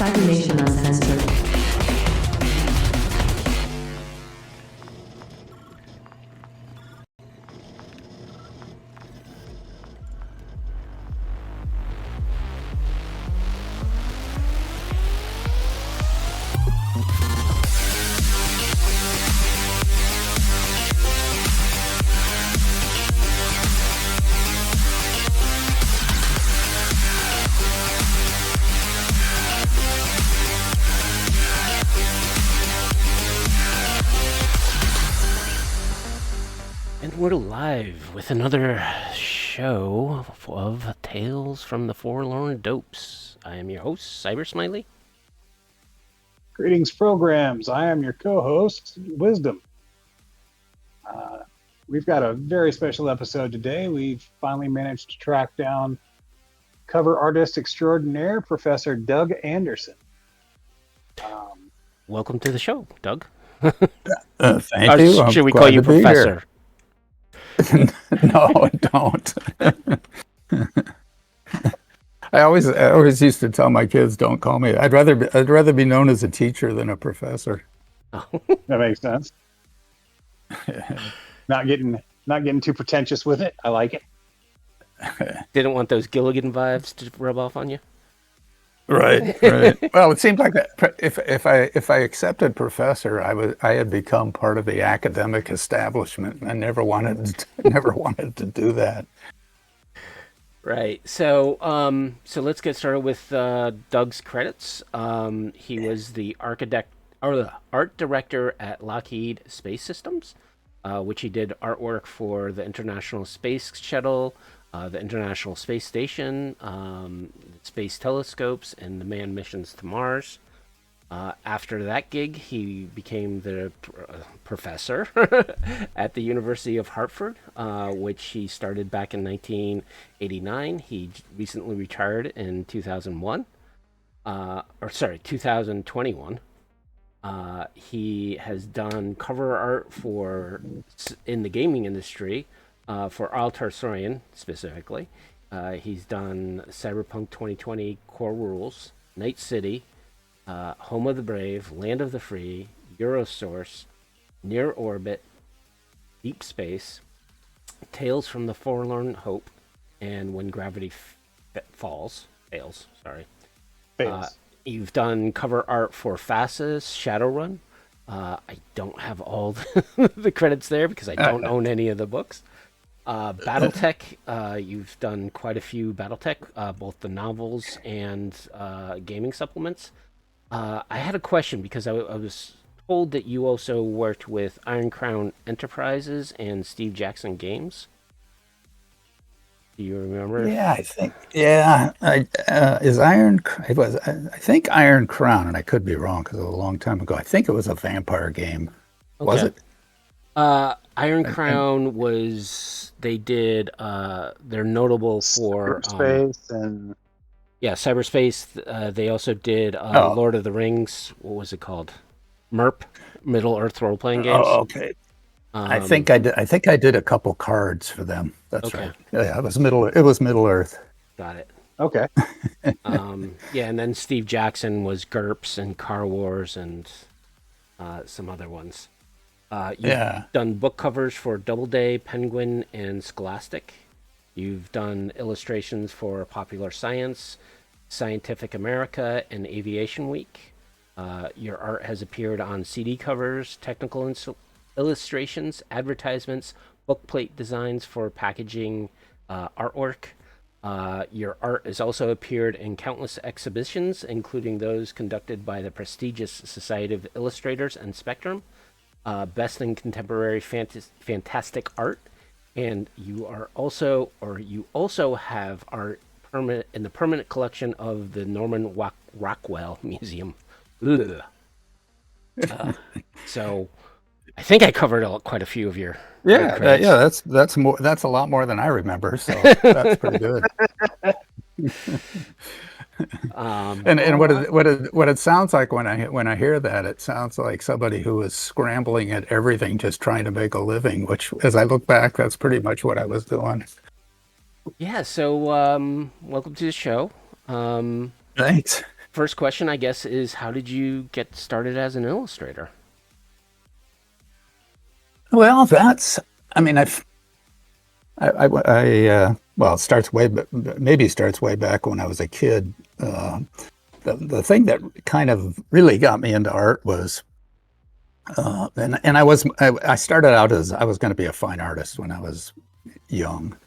Cyber Nation Uncensored. We're live with another show of Tales from the Forlorn Dopes. I am your host, Cybersmily. Greetings, programs. I am your co-host, Wisdom. We've got a very special episode today. We've finally managed to track down cover artist extraordinaire, Professor Doug Anderson. Welcome to the show, Doug. Thank you. Should we call you Professor? No, don't. I always used to tell my kids, "Don't call me." I'd rather be known as a teacher than a professor. Oh. That makes sense. Not getting too pretentious with it. I like it. Didn't want those Gilligan vibes to rub off on you. Right. Well, it seemed like that if I accepted professor, I had become part of the academic establishment. I never wanted to do that. Right. So let's get started with Doug's credits. He was the art director at Lockheed Space Systems, which he did artwork for the International Space Shuttle, the International Space Station, space telescopes, and the manned missions to Mars. After that gig, he became the professor at the University of Hartford, which he started back in 1989. He recently retired in 2021. He has done cover art in the gaming industry, for Altarsorian specifically. He's done Cyberpunk 2020 Core Rules, Night City, Home of the Brave, Land of the Free, Eurosource, Near Orbit, Deep Space, Tales from the Forlorn Hope, and When Gravity Fails. You've done cover art for FASA's Shadowrun. I don't have all the credits there because I don't own any of the books. BattleTech, you've done quite a few BattleTech, both the novels and gaming supplements. I had a question because I was told that you also worked with Iron Crown Enterprises and Steve Jackson Games. Do you remember? Yeah, I think. Yeah, I think Iron Crown, and I could be wrong because it was a long time ago. I think it was a vampire game. Okay. Was it? Iron Crown was, they did, they're notable for Cyberspace and Cyberspace. They also did Lord of the Rings. What was it called? MERP, Middle Earth role playing games. Oh, okay. I think I did a couple cards for them. That's okay. Right. Yeah, it was Middle Earth. Got it. Okay. And then Steve Jackson was GURPS and Car Wars and some other ones. You've done book covers for Doubleday, Penguin, and Scholastic. You've done illustrations for Popular Science, Scientific America, and Aviation Week. Your art has appeared on CD covers, technical illustrations, advertisements, bookplate designs for packaging artwork. Your art has also appeared in countless exhibitions, including those conducted by the prestigious Society of Illustrators and Spectrum. Best in Contemporary Fantastic Art, and you also have art in the permanent collection of the Norman Rockwell Museum. So, I think I covered quite a few of your credits. That's a lot more than I remember. So that's pretty good. And what it sounds like when I hear that, it sounds like somebody who is scrambling at everything, just trying to make a living. Which, as I look back, that's pretty much what I was doing. Yeah. So, welcome to the show. Thanks. first question, I guess, is how did you get started as an illustrator? Well, I mean, well, it starts maybe starts way back when I was a kid. The thing that kind of really got me into art was, and I started out as I was going to be a fine artist when I was young,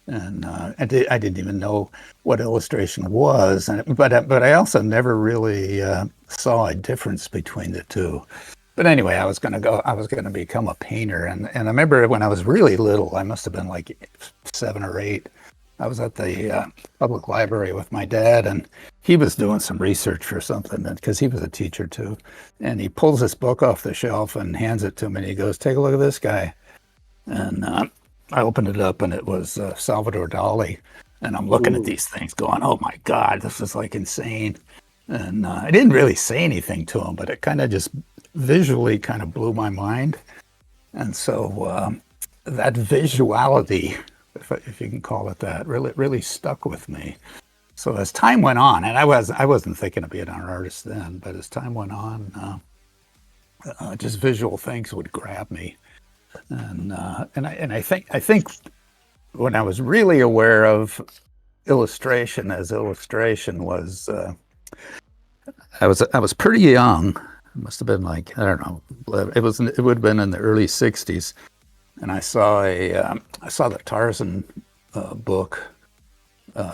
and I didn't even know what illustration was, but I also never really saw a difference between the two. But anyway, I was going to become a painter. And I remember when I was really little, I must have been like 7 or 8. I was at the public library with my dad, and he was doing some research for something because he was a teacher too. And he pulls this book off the shelf and hands it to me. And he goes, "Take a look at this guy." And I opened it up, and it was Salvador Dali. And I'm looking at these things going, "Oh my God, this is like insane." And I didn't really say anything to him, but it kind of just visually kind of blew my mind. And so that visuality, if you can call it that, really stuck with me. So as time went on, and I wasn't thinking of being an artist then, but as time went on, just visual things would grab me. And I think when I was really aware of illustration as illustration was, I was pretty young. It must have been like, I don't know, it would have been in the early 60s. And I saw the Tarzan book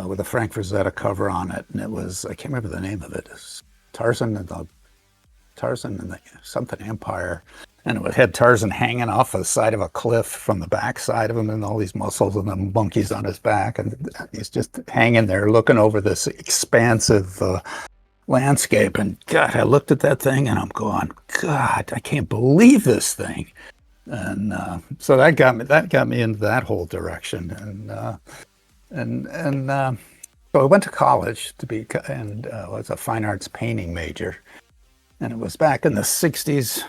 with a Frank Frazetta cover on it. And it was, I can't remember the name of it. It's Tarzan and the something Empire. And it had Tarzan hanging off the side of a cliff from the backside of him, and all these muscles and the monkeys on his back. And he's just hanging there looking over this expansive landscape. And God, I looked at that thing and I'm going, God, I can't believe this thing. And so that got me into that whole direction. And so I went to college and was a fine arts painting major. And it was back in the 60s.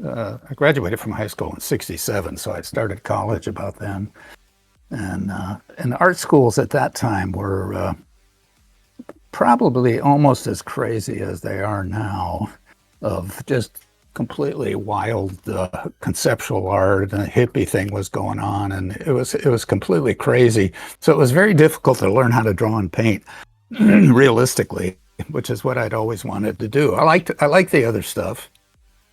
I graduated from high school in 67, so I started college about then. And the art schools at that time were probably almost as crazy as they are now, of just completely wild conceptual art, and a hippie thing was going on, and it was completely crazy. So it was very difficult to learn how to draw and paint realistically, which is what I'd always wanted to do. I liked the other stuff.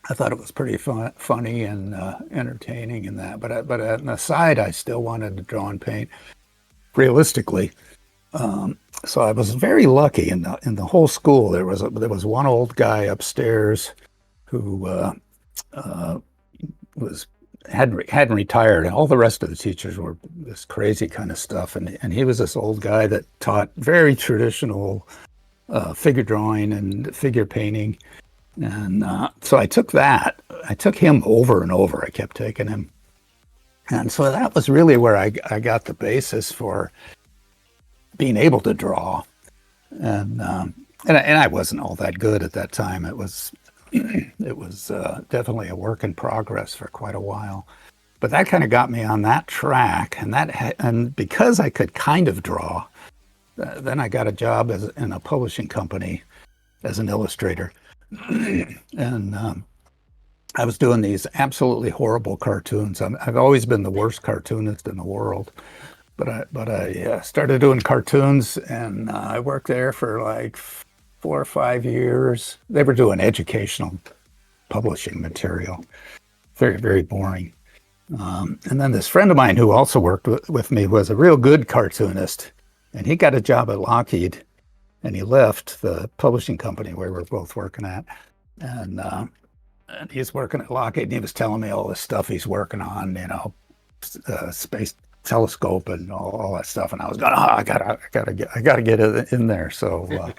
I thought it was pretty funny and entertaining in that, but on the side, I still wanted to draw and paint realistically. So I was very lucky in the whole school. There was one old guy upstairs who hadn't retired, and all the rest of the teachers were this crazy kind of stuff. And he was this old guy that taught very traditional figure drawing and figure painting. And so I took him over and over. I kept taking him. And so that was really where I got the basis for being able to draw. And I wasn't all that good at that time. It was definitely a work in progress for quite a while. But that kind of got me on that track. And because I could kind of draw, then I got a job in a publishing company as an illustrator. And I was doing these absolutely horrible cartoons. I've always been the worst cartoonist in the world, but I started doing cartoons, and I worked there for like 4 or 5 years. They were doing educational publishing material, very, very boring. And then this friend of mine who also worked with me was a real good cartoonist, and he got a job at Lockheed. And he left the publishing company where we were both working at. And he's working at Lockheed, and he was telling me all this stuff he's working on, space telescope and all that stuff. And I was going, I gotta get it in there. So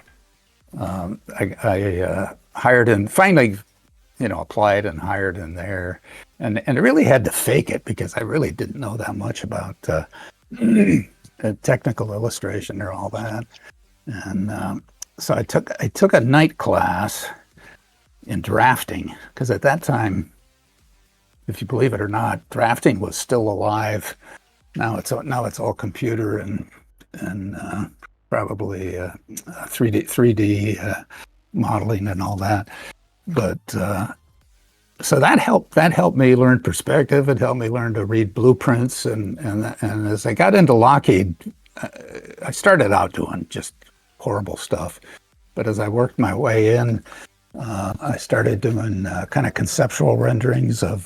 I hired in, finally, applied and hired in there. And I really had to fake it because I really didn't know that much about technical illustration or all that. And so I took a night class in drafting, because at that time, if you believe it or not, drafting was still alive. Now it's all computer and probably 3D modeling and all that. But so that helped me learn perspective. It helped me learn to read blueprints. And as I got into Lockheed, I started out doing just horrible stuff. But as I worked my way in, I started doing kind of conceptual renderings of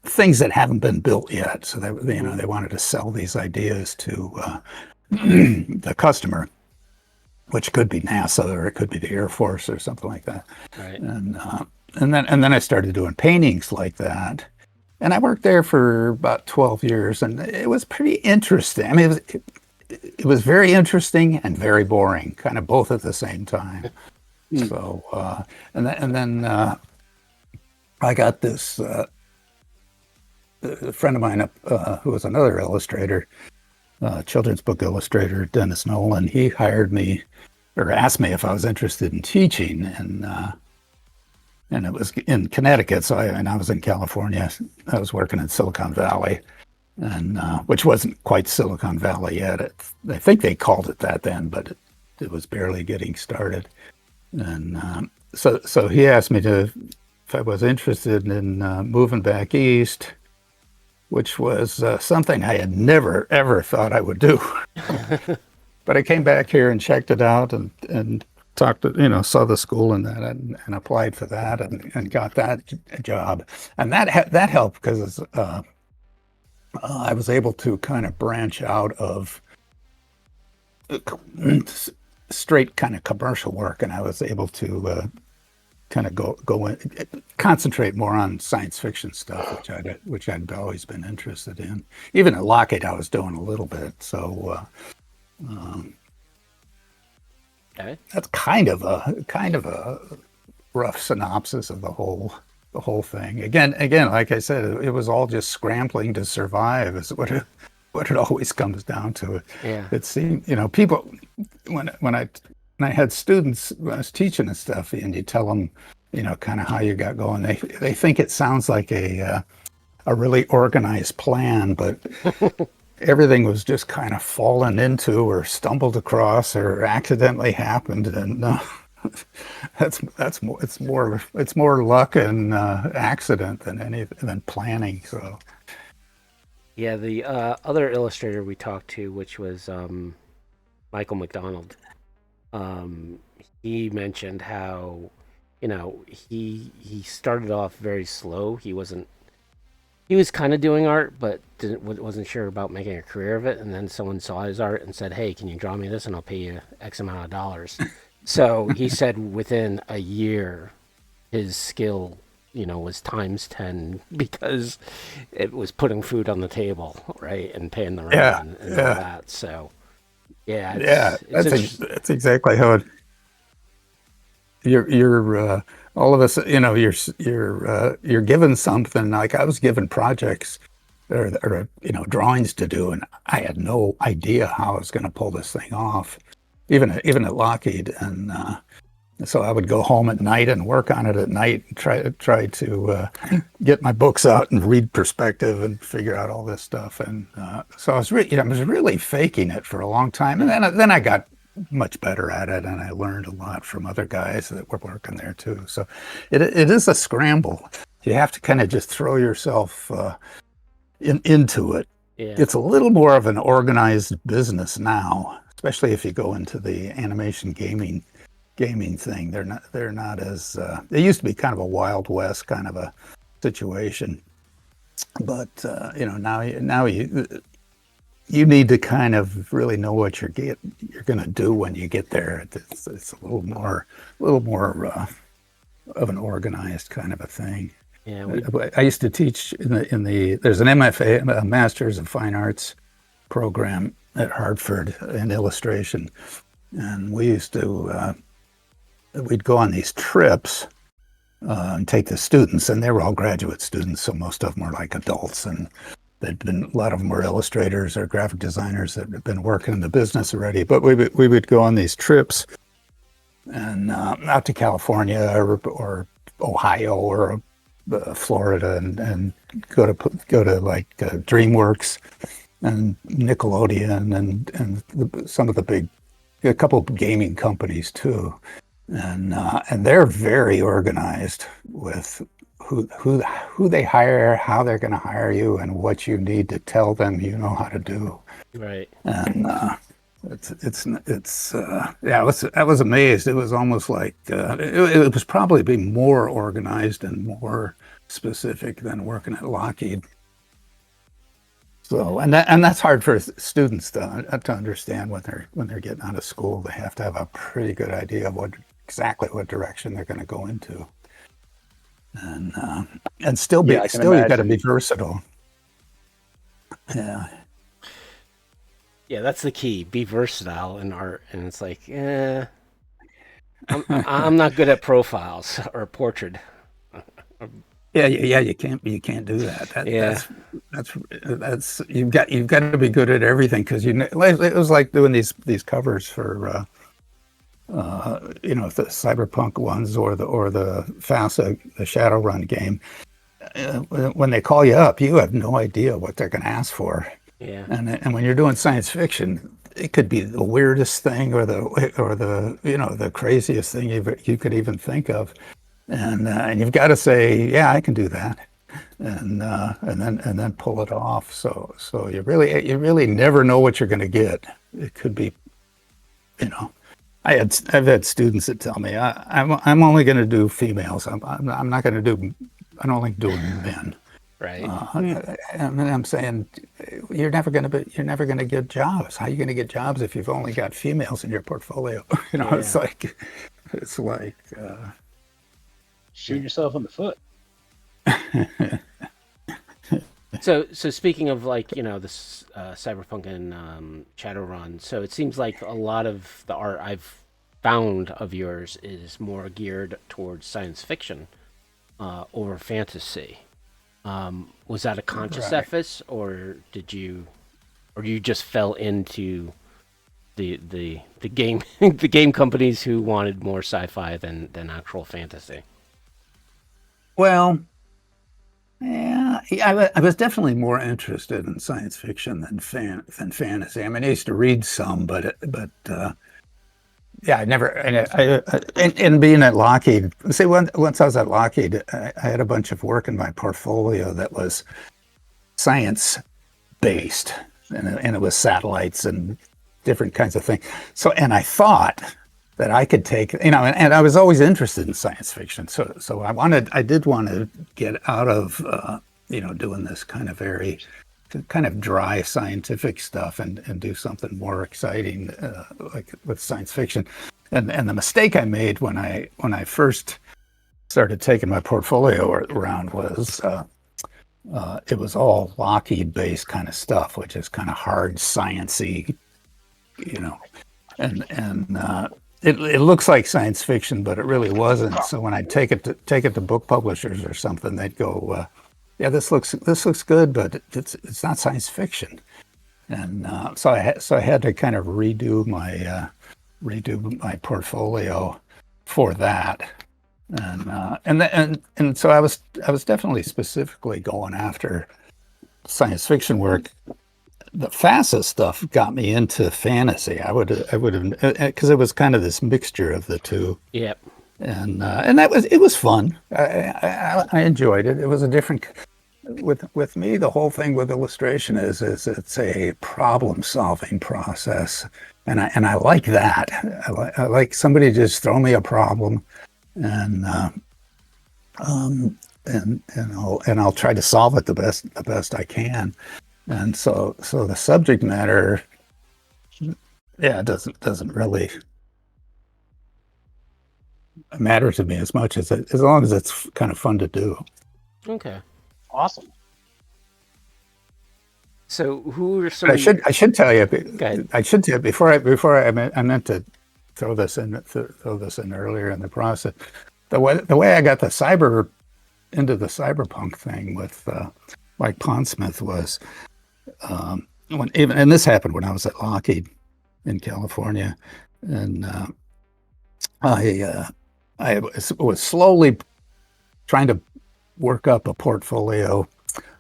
things that haven't been built yet. So they wanted to sell these ideas to the customer, which could be NASA or it could be the Air Force or something like that. Right. And then I started doing paintings like that. And I worked there for about 12 years, and it was pretty interesting. I mean, it was very interesting and very boring, kind of both at the same time. So, and then I got this a friend of mine who was another illustrator, children's book illustrator, Dennis Nolan. He hired me, or asked me if I was interested in teaching, and it was in Connecticut. So I was in California. I was working in Silicon Valley, and which wasn't quite Silicon Valley yet. I think they called it that then, but it was barely getting started. And so he asked me if I was interested in moving back east, which was something I had never ever thought I would do. But I came back here and checked it out and talked to, saw the school and that, and applied for that and got that job. And that helped because I was able to kind of branch out of straight kind of commercial work, and I was able to kind of go in, concentrate more on science fiction stuff, which I'd always been interested in. Even at Lockheed, I was doing a little bit. So okay. That's kind of a rough synopsis of the whole thing. Again, like I said, it was all just scrambling to survive. Is what it always comes down to. Yeah. It seemed, people when I had students when I was teaching and stuff, and you tell them, kind of how you got going. They think it sounds like a really organized plan, but everything was just kind of fallen into or stumbled across or accidentally happened, and it's more luck and accident than planning. So yeah, the other illustrator we talked to, which was Michael McDonald, he mentioned how he started off very slow. He was kind of doing art, but wasn't sure about making a career of it. And then someone saw his art and said, "Hey, can you draw me this? And I'll pay you X amount of dollars." So he said within a year, his skill, was times 10 because it was putting food on the table, right, and paying the rent and all that. So yeah, that's exactly how it. You're all of us, you're given something. Like I was given projects or drawings to do, and I had no idea how I was going to pull this thing off, even at Lockheed. And so I would go home at night and work on it at night and try to get my books out and read perspective and figure out all this stuff. And so I was really faking it for a long time, and then I got much better at it, and I learned a lot from other guys that were working there too. So it is a scramble. You have to kind of just throw yourself into it. Yeah. It's a little more of an organized business now, especially if you go into the animation gaming thing. They're not as they used to be kind of a Wild West kind of a situation, but now you need to kind of really know what you're going to do when you get there. It's a little more of an organized kind of a thing. Yeah, I used to teach in the there's an MFA, a Masters of Fine Arts program at Hartford in illustration, and we used to we'd go on these trips and take the students, and they were all graduate students, so most of them were like adults, and a lot of them were illustrators or graphic designers that had been working in the business already. But we would go on these trips and out to California or Ohio or Florida and go to like DreamWorks and Nickelodeon and some of the big, a couple of gaming companies too, and they're very organized with who they hire, how they're going to hire you, and what you need to tell them you know how to do. Right. And I was amazed. It was almost like it was probably being more organized and more specific than working at Lockheed. So, and that's hard for students to understand when they're getting out of school. They have to have a pretty good idea of exactly what direction they're going to go into, and still you've got to be versatile. Yeah. Yeah, that's the key. Be versatile in art, and it's like, I'm not good at profiles or portrait. Yeah, you can't do that. That's you've got to be good at everything, because it was like doing these covers for the Cyberpunk ones or the FASA, the Shadowrun game. When they call you up, you have no idea what they're going to ask for. Yeah. And when you're doing science fiction, it could be the weirdest thing or the craziest thing you could even think of. And you've got to say, yeah, I can do that, and then pull it off. So you really never know what you're going to get. It could be, I've had students that tell me, I'm only going to do females. I'm not going to do. I'm only doing men. Right. And I'm saying, you're never going to get jobs. How are you going to get jobs if you've only got females in your portfolio? Yeah. It's like. Shoot yourself in the foot. So speaking of this Cyberpunk and Shadowrun, so it seems like a lot of the art I've found of yours is more geared towards science fiction over fantasy. Was that a conscious effort, or you just fell into the game the game companies who wanted more sci-fi than actual fantasy? Well, yeah, I was definitely more interested in science fiction than fantasy. I mean, I used to read some, but yeah, I never. And being at Lockheed, see, once I was at Lockheed, I had a bunch of work in my portfolio that was science based, and it was satellites and different kinds of things. So, and I thought that I could take, and I was always interested in science fiction. So I did want to get out of, doing this kind of dry scientific stuff and do something more exciting, like with science fiction. And the mistake I made when I first started taking my portfolio around was, it was all Lockheed based kind of stuff, which is kind of hard sciencey, and it looks like science fiction, but it really wasn't. So when I take it to book publishers or something, they'd go, "Yeah, this looks good, but it's not science fiction." And so I had to kind of redo my portfolio for that. And so I was definitely specifically going after science fiction work. The FASA stuff got me into fantasy. I would have, because it was kind of this mixture of the two. Yep. And it was fun. I enjoyed it. It was a different. With me, the whole thing with illustration is it's a problem solving process, and I like that. I like somebody just throw me a problem, and I'll try to solve it the best I can. And so the subject matter, yeah, doesn't really matter to me as much as long as it's kind of fun to do. Okay. Awesome. So who are some? I should tell you. Go ahead. I should tell you before I meant to throw this in earlier in the process. The way I got into the cyberpunk thing with Mike Pondsmith was. And this happened when I was at Lockheed in California, and I was slowly trying to work up a portfolio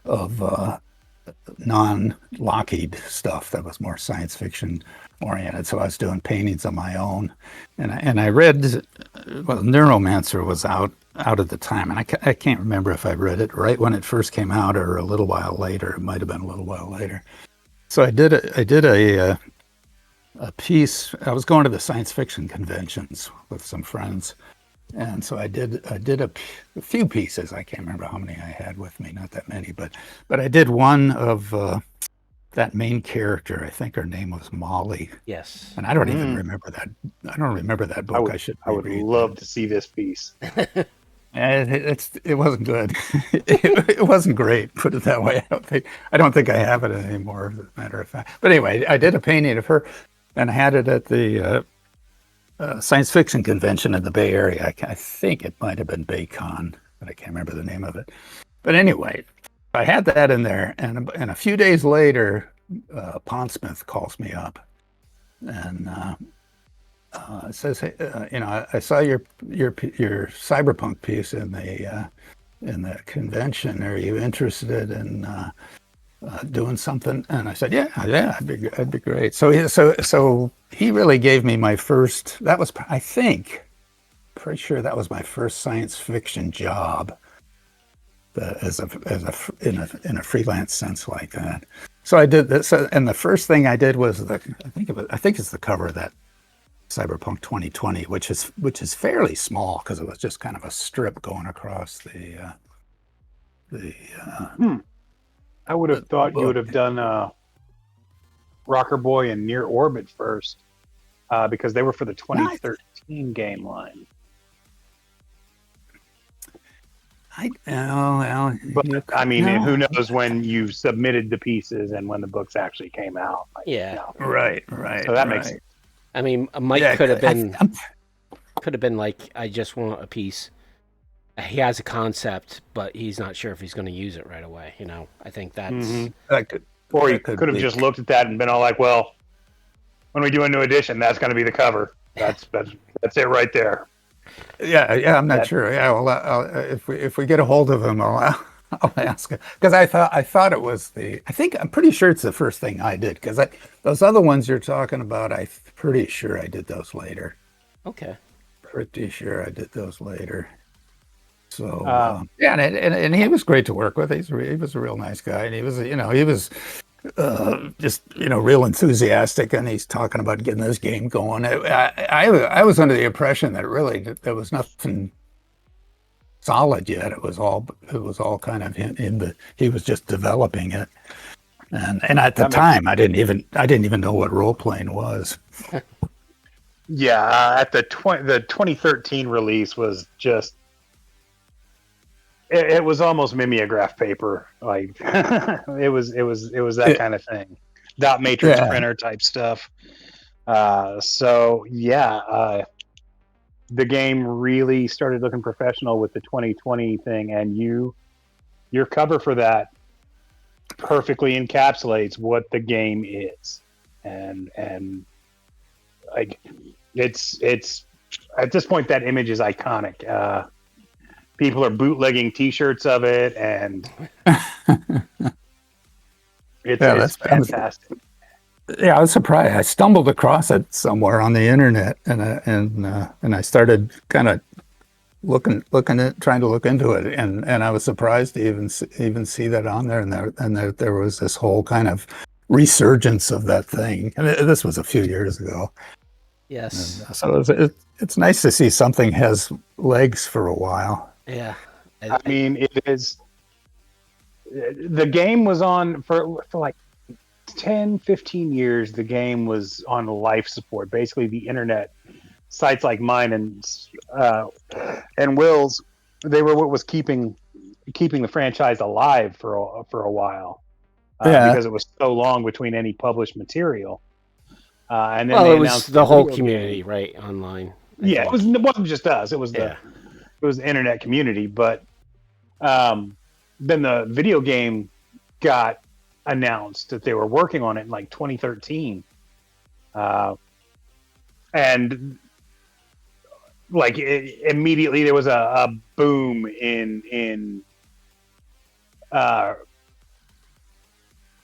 of non-Lockheed stuff that was more science fiction oriented. So I was doing paintings of my own, and I read, well, Neuromancer was out at the time, and I can't remember if I read it right when it first came out or a little while later. It might have been a little while later. So I did a piece. I was going to the science fiction conventions with some friends, and so I did a few pieces. I can't remember how many I had with me, not that many, but I did one of that main character. I think her name was Molly. Yes. And I don't even remember that. I don't remember that book. I would love to see this piece. It wasn't good. It wasn't great. Put it that way. I don't think I have it anymore, as a matter of fact. But anyway, I did a painting of her, and I had it at the science fiction convention in the Bay Area. I think it might have been BayCon, but I can't remember the name of it. But anyway, I had that in there, and a few days later, Pondsmith calls me up, and says, "Hey, I saw your cyberpunk piece in the convention. Are you interested in doing something?" And I said, "Yeah, that'd be great." So he really gave me my first. That was, I think, pretty sure that was my first science fiction job. In a freelance sense like that. So I did this, and the first thing I did was I think it's the cover of that Cyberpunk 2020, which is fairly small because it was just kind of a strip going across the. I would have thought you would have done Rocker Boy and Near Orbit first, because they were for the 2013 game line. But I mean, who knows when you submitted the pieces and when the books actually came out? Right. So that makes sense. I mean, Mike could have been like, I just want a piece. He has a concept, but he's not sure if he's going to use it right away. I think that's that could. Or he could have just looked at that and been all like, "Well, when we do a new edition, that's going to be the cover. That's it right there." Yeah, I'm not sure. Yeah, well, if we get a hold of him, I'll ask him, because I thought it was I'm pretty sure it's the first thing I did, because those other ones you're talking about, I'm pretty sure I did those later. Okay. Pretty sure I did those later. So and he was great to work with. He was a real nice guy, and he was just real enthusiastic, and he's talking about getting this game going. I was under the impression that really there was nothing solid yet. It was all kind of he was just developing it, and at the time I didn't even know what role playing was. Yeah, at the 2013 release was just. It was almost mimeograph paper, like it was that kind of thing, dot matrix printer type stuff. The game really started looking professional with the 2020 thing, and your cover for that perfectly encapsulates what the game is, and like it's at this point that image is iconic. People are bootlegging T-shirts of it, and it's fantastic. Yeah, I was surprised. I stumbled across it somewhere on the internet, and I started kind of trying to look into it, and I was surprised to even see that on there, and there was this whole kind of resurgence of that thing. And this was a few years ago. Yes. And so it's nice to see something has legs for a while. Yeah. I mean, it is. The game was on for like 10, 15 years. The game was on life support. Basically, the internet sites like mine and Will's, they were what was keeping the franchise alive for a while. Because it was so long between any published material. And then it was the whole community, right, online. It wasn't just us. It was it was the internet community, but then the video game got announced that they were working on it in like 2013, and like immediately there was a boom in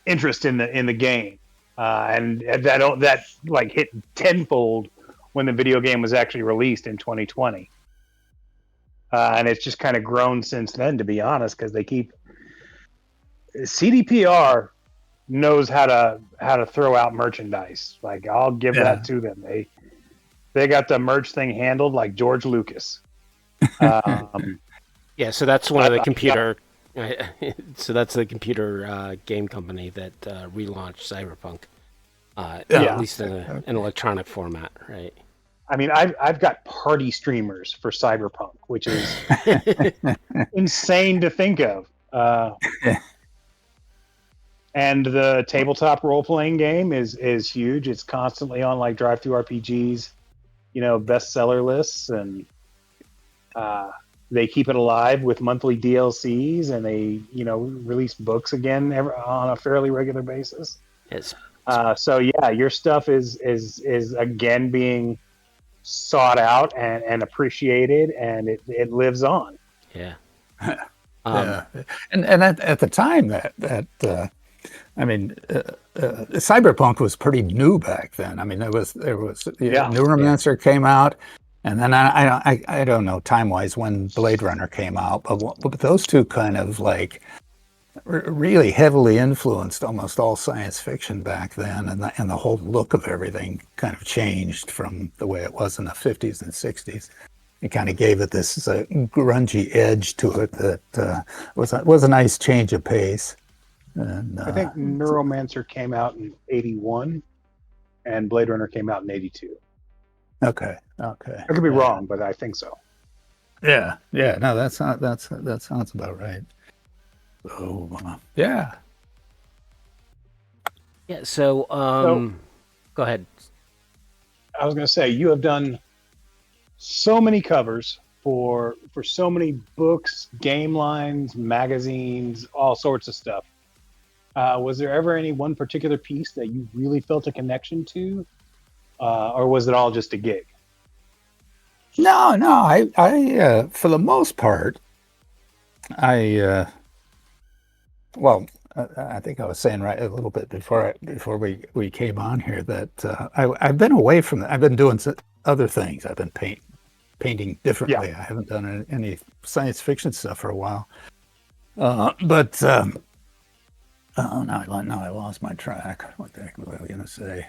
interest in the game, and that like hit tenfold when the video game was actually released in 2020, and it's just kind of grown since then. To be honest, because they keep CDPR knows how to throw out merchandise. Like I'll give that to them. They got the merch thing handled like George Lucas. Yeah, so that's one of the computer. So that's the computer game company that relaunched Cyberpunk, at least in an electronic format, right? I mean, I've got party streamers for Cyberpunk, which is insane to think of. And the tabletop role playing game is huge. It's constantly on like drive-through RPGs, bestseller lists, and they keep it alive with monthly DLCs, and they release books again on a fairly regular basis. Yes. So yeah, your stuff is again being sought out and appreciated, and it lives on. Yeah. Yeah. And at the time Cyberpunk was pretty new back then. I mean, there was Neuromancer came out, and then I don't know time-wise when Blade Runner came out, but those two kind of like really heavily influenced almost all science fiction back then, and the whole look of everything kind of changed from the way it was in the 50s and 60s. It kind of gave it this grungy edge to it that was a nice change of pace. And, I think Neuromancer came out in 81, and Blade Runner came out in 82. Okay. I could be wrong, but I think so. Yeah. No, that sounds about right. So yeah. Yeah. So go ahead. I was going to say, you have done so many covers for so many books, game lines, magazines, all sorts of stuff. Was there ever any one particular piece that you really felt a connection to, or was it all just a gig? No. I for the most part, I think I was saying right a little bit before we came on here that I've been away from that. I've been doing other things. I've been painting differently. I haven't done any science fiction stuff for a while. But now I lost my track. What the heck was I going to say?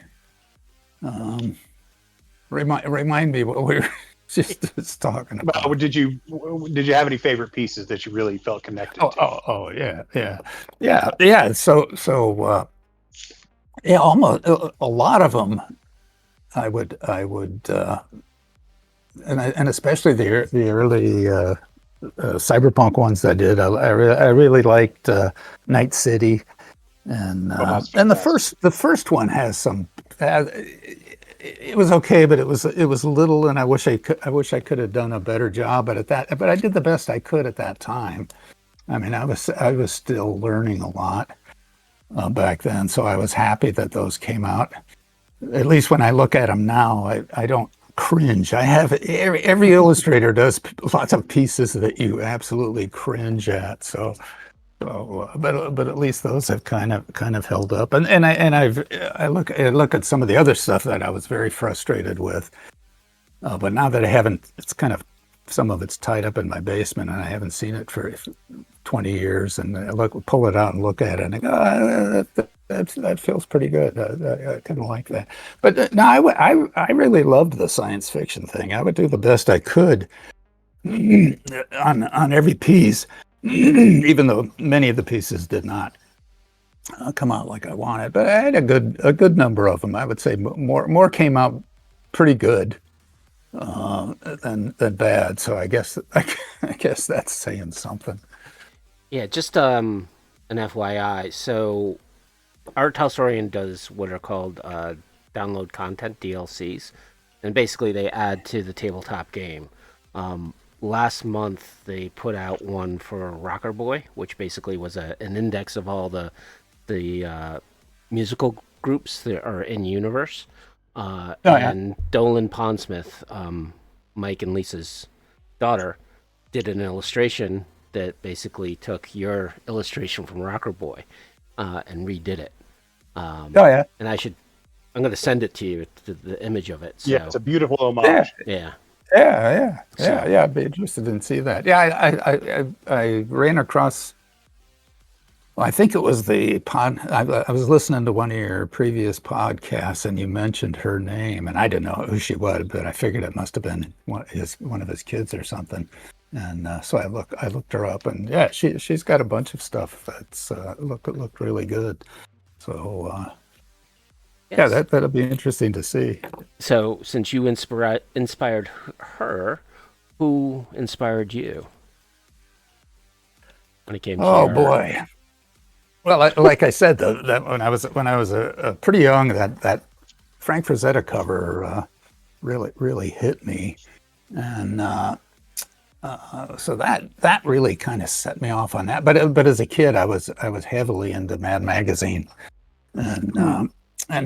Remind me what we were just talking about. Well, did you have any favorite pieces that you really felt connected to? Yeah. So almost a lot of them. I would, and especially the early Cyberpunk ones I did. I really liked Night City, and the first one has some. It was okay, but it was little, and I wish I could have done a better job at that. But I did the best I could at that time. I mean, I was still learning a lot back then, so I was happy that those came out. At least when I look at them now, I don't cringe. I have every illustrator does lots of pieces that you absolutely cringe at. But at least those have kind of held up. And I look at some of the other stuff that I was very frustrated with. But now that I haven't, it's kind of some of it's tied up in my basement, and I haven't seen it for 20 years. And I pull it out and look at it, and I go, that feels pretty good. I kind of like that. But no, I really loved the science fiction thing. I would do the best I could on every piece, even though many of the pieces did not come out like I wanted. But I had a good number of them. I would say more came out pretty good than bad. So I guess that's saying something. Yeah, just an FYI. So Art Talsorian does what are called download content DLCs, and basically they add to the tabletop game. Last month they put out one for Rocker Boy, which basically was an index of all the musical groups that are in universe. And Dolan Pondsmith, Mike and Lisa's daughter, did an illustration that basically took your illustration from Rocker Boy. and redid it. Oh yeah, and I'm going to send it to you, to the image of it. So. Yeah, it's a beautiful homage. Yeah. I'd be interested in see that. Yeah, I ran across. Well, I think it was the pod. I was listening to one of your previous podcasts, and you mentioned her name, and I didn't know who she was, but I figured it must have been one of his kids or something. And so I looked her up, and yeah, she's got a bunch of stuff that's looked really good. So yes. Yeah, that'll be interesting to see. So since you inspired her, who inspired you when it came to Oh boy. Well, like I said, that when I was pretty young, that Frank Frazetta cover really hit me, and so that really kind of set me off on that. But as a kid, I was heavily into Mad Magazine, and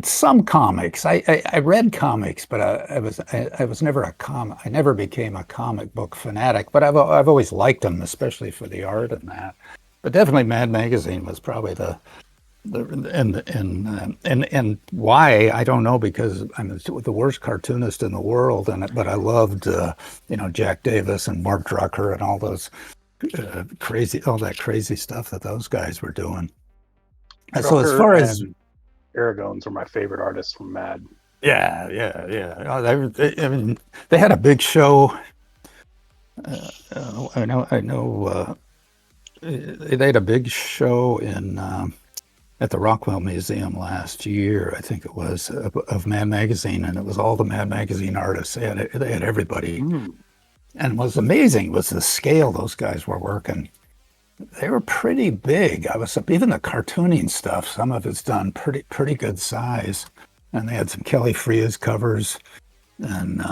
some comics. I read comics, but I was never I never became a comic book fanatic. But I've always liked them, especially for the art and that. But definitely, Mad Magazine was probably and why I don't know, because I'm the worst cartoonist in the world, but I loved Jack Davis and Mark Drucker and all those crazy stuff that those guys were doing. And so as far as Aragon's are my favorite artists from Mad. Yeah. I mean, they had a big show. I know. They had a big show at the Rockwell Museum last year, I think it was, of Mad Magazine, and it was all the Mad Magazine artists. They had everybody, and what was amazing was the scale those guys were working. They were pretty big. Even the cartooning stuff. Some of it's done pretty good size, and they had some Kelly Freas covers, and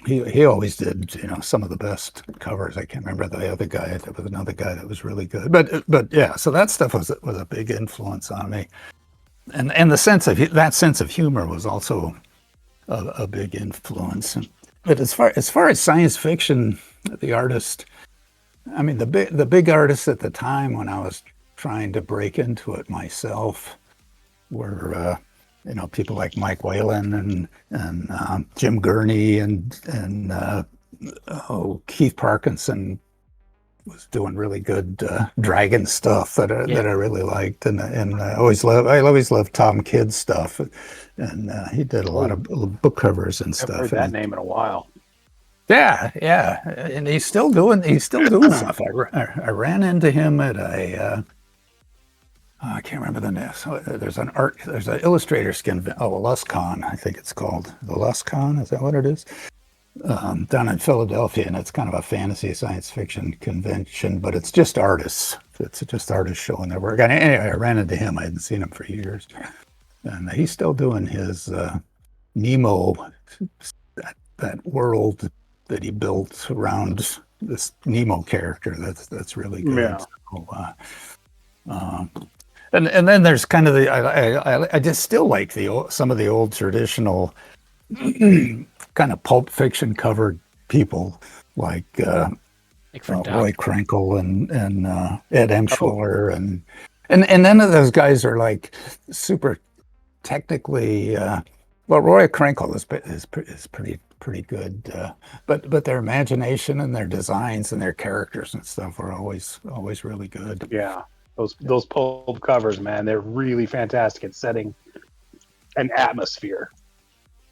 he always did some of the best covers. I can't remember the other guy. There was another guy that was really good. But yeah, so that stuff was a big influence on me, and that sense of humor was also a big influence. But as far as science fiction, the artist, I mean, the big artists at the time when I was trying to break into it myself were people like Mike Whalen and Jim Gurney and Keith Parkinson was doing really good dragon stuff that I really liked, and I always loved Tom Kidd's stuff, and he did a lot of book covers and stuff. I've heard that name in a while. Yeah, and he's still doing stuff. I ran into him at a. I can't remember the name. So there's an illustrators convention. LustCon, I think it's called. The LustCon, is that what it is? Down in Philadelphia, and it's kind of a fantasy science fiction convention, but it's just artists. It's just artists showing their work. And anyway, I ran into him. I hadn't seen him for years, and he's still doing his Nemo, that world that he built around this Nemo character. That's really good. Yeah. So, and then there's kind of I just still like some of the old traditional kind of pulp fiction covered people like Roy Krenkel and Ed Emshwiller and none of those guys are like super technically. Roy Krenkel is pretty good, but their imagination and their designs and their characters and stuff were always really good. Yeah. Those pulp covers, man, they're really fantastic at setting an atmosphere.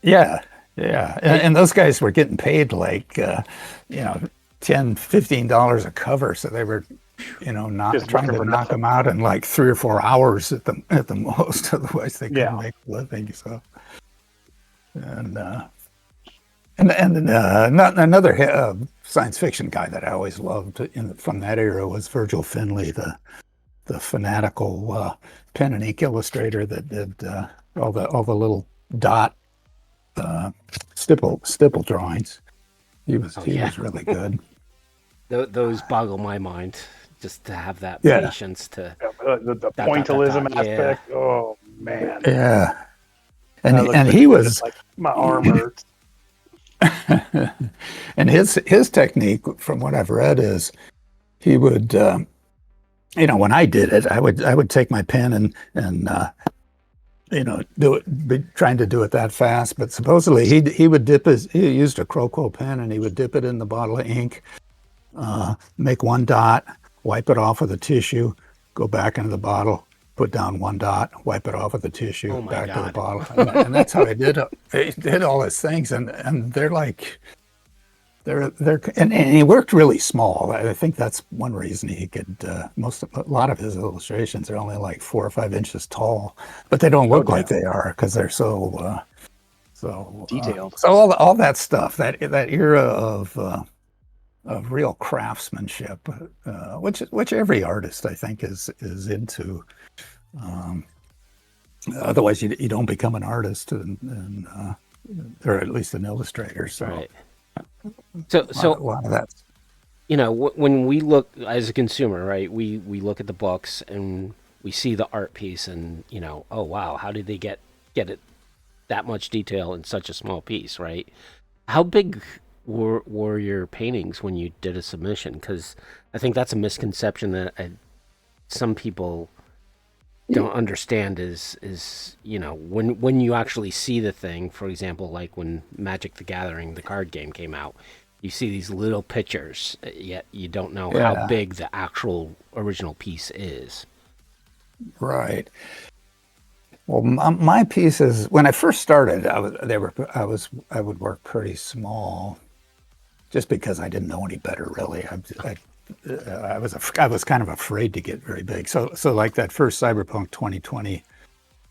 Yeah. And those guys were getting paid like, $10-15 a cover. So they were, not trying to knock them out in like 3 or 4 hours at the most. Otherwise they couldn't make a living. So, and another science fiction guy that I always loved from that era was Virgil Finlay, the fanatical pen and ink illustrator that did all the little dot stipple drawings. He was really good. Those boggle my mind, just to have that patience to the pointillism aspect. Yeah. Oh man. Yeah. And he was like my arm hurts. And his technique, from what I've read, is he would when I did it, I would take my pen and do it, be trying to do it that fast. But supposedly he used a Croco pen, and he would dip it in the bottle of ink, make one dot, wipe it off with a tissue, go back into the bottle, put down one dot, wipe it off with a tissue, back to the bottle, and that's how I did it. He did all his things, and they're like, and he worked really small. I think that's one reason he could. A lot of his illustrations are only like 4 or 5 inches tall, but they don't look like they are because they're so detailed. So all that stuff, that era of real craftsmanship, which every artist I think is into. Otherwise, you don't become an artist, and or at least an illustrator. So. Right. So a lot of that. When we look as a consumer, right, we look at the books and we see the art piece, and oh wow, how did they get it that much detail in such a small piece, right? How big were your paintings when you did a submission? Because I think that's a misconception that some people don't understand is when you actually see the thing. For example, like when Magic the Gathering, the card game, came out, you see these little pictures, yet you don't know how big the actual original piece is. Right. Well, my pieces, when I first started, I would work pretty small, just because I didn't know any better, really. I was kind of afraid to get very big. So like that first Cyberpunk 2020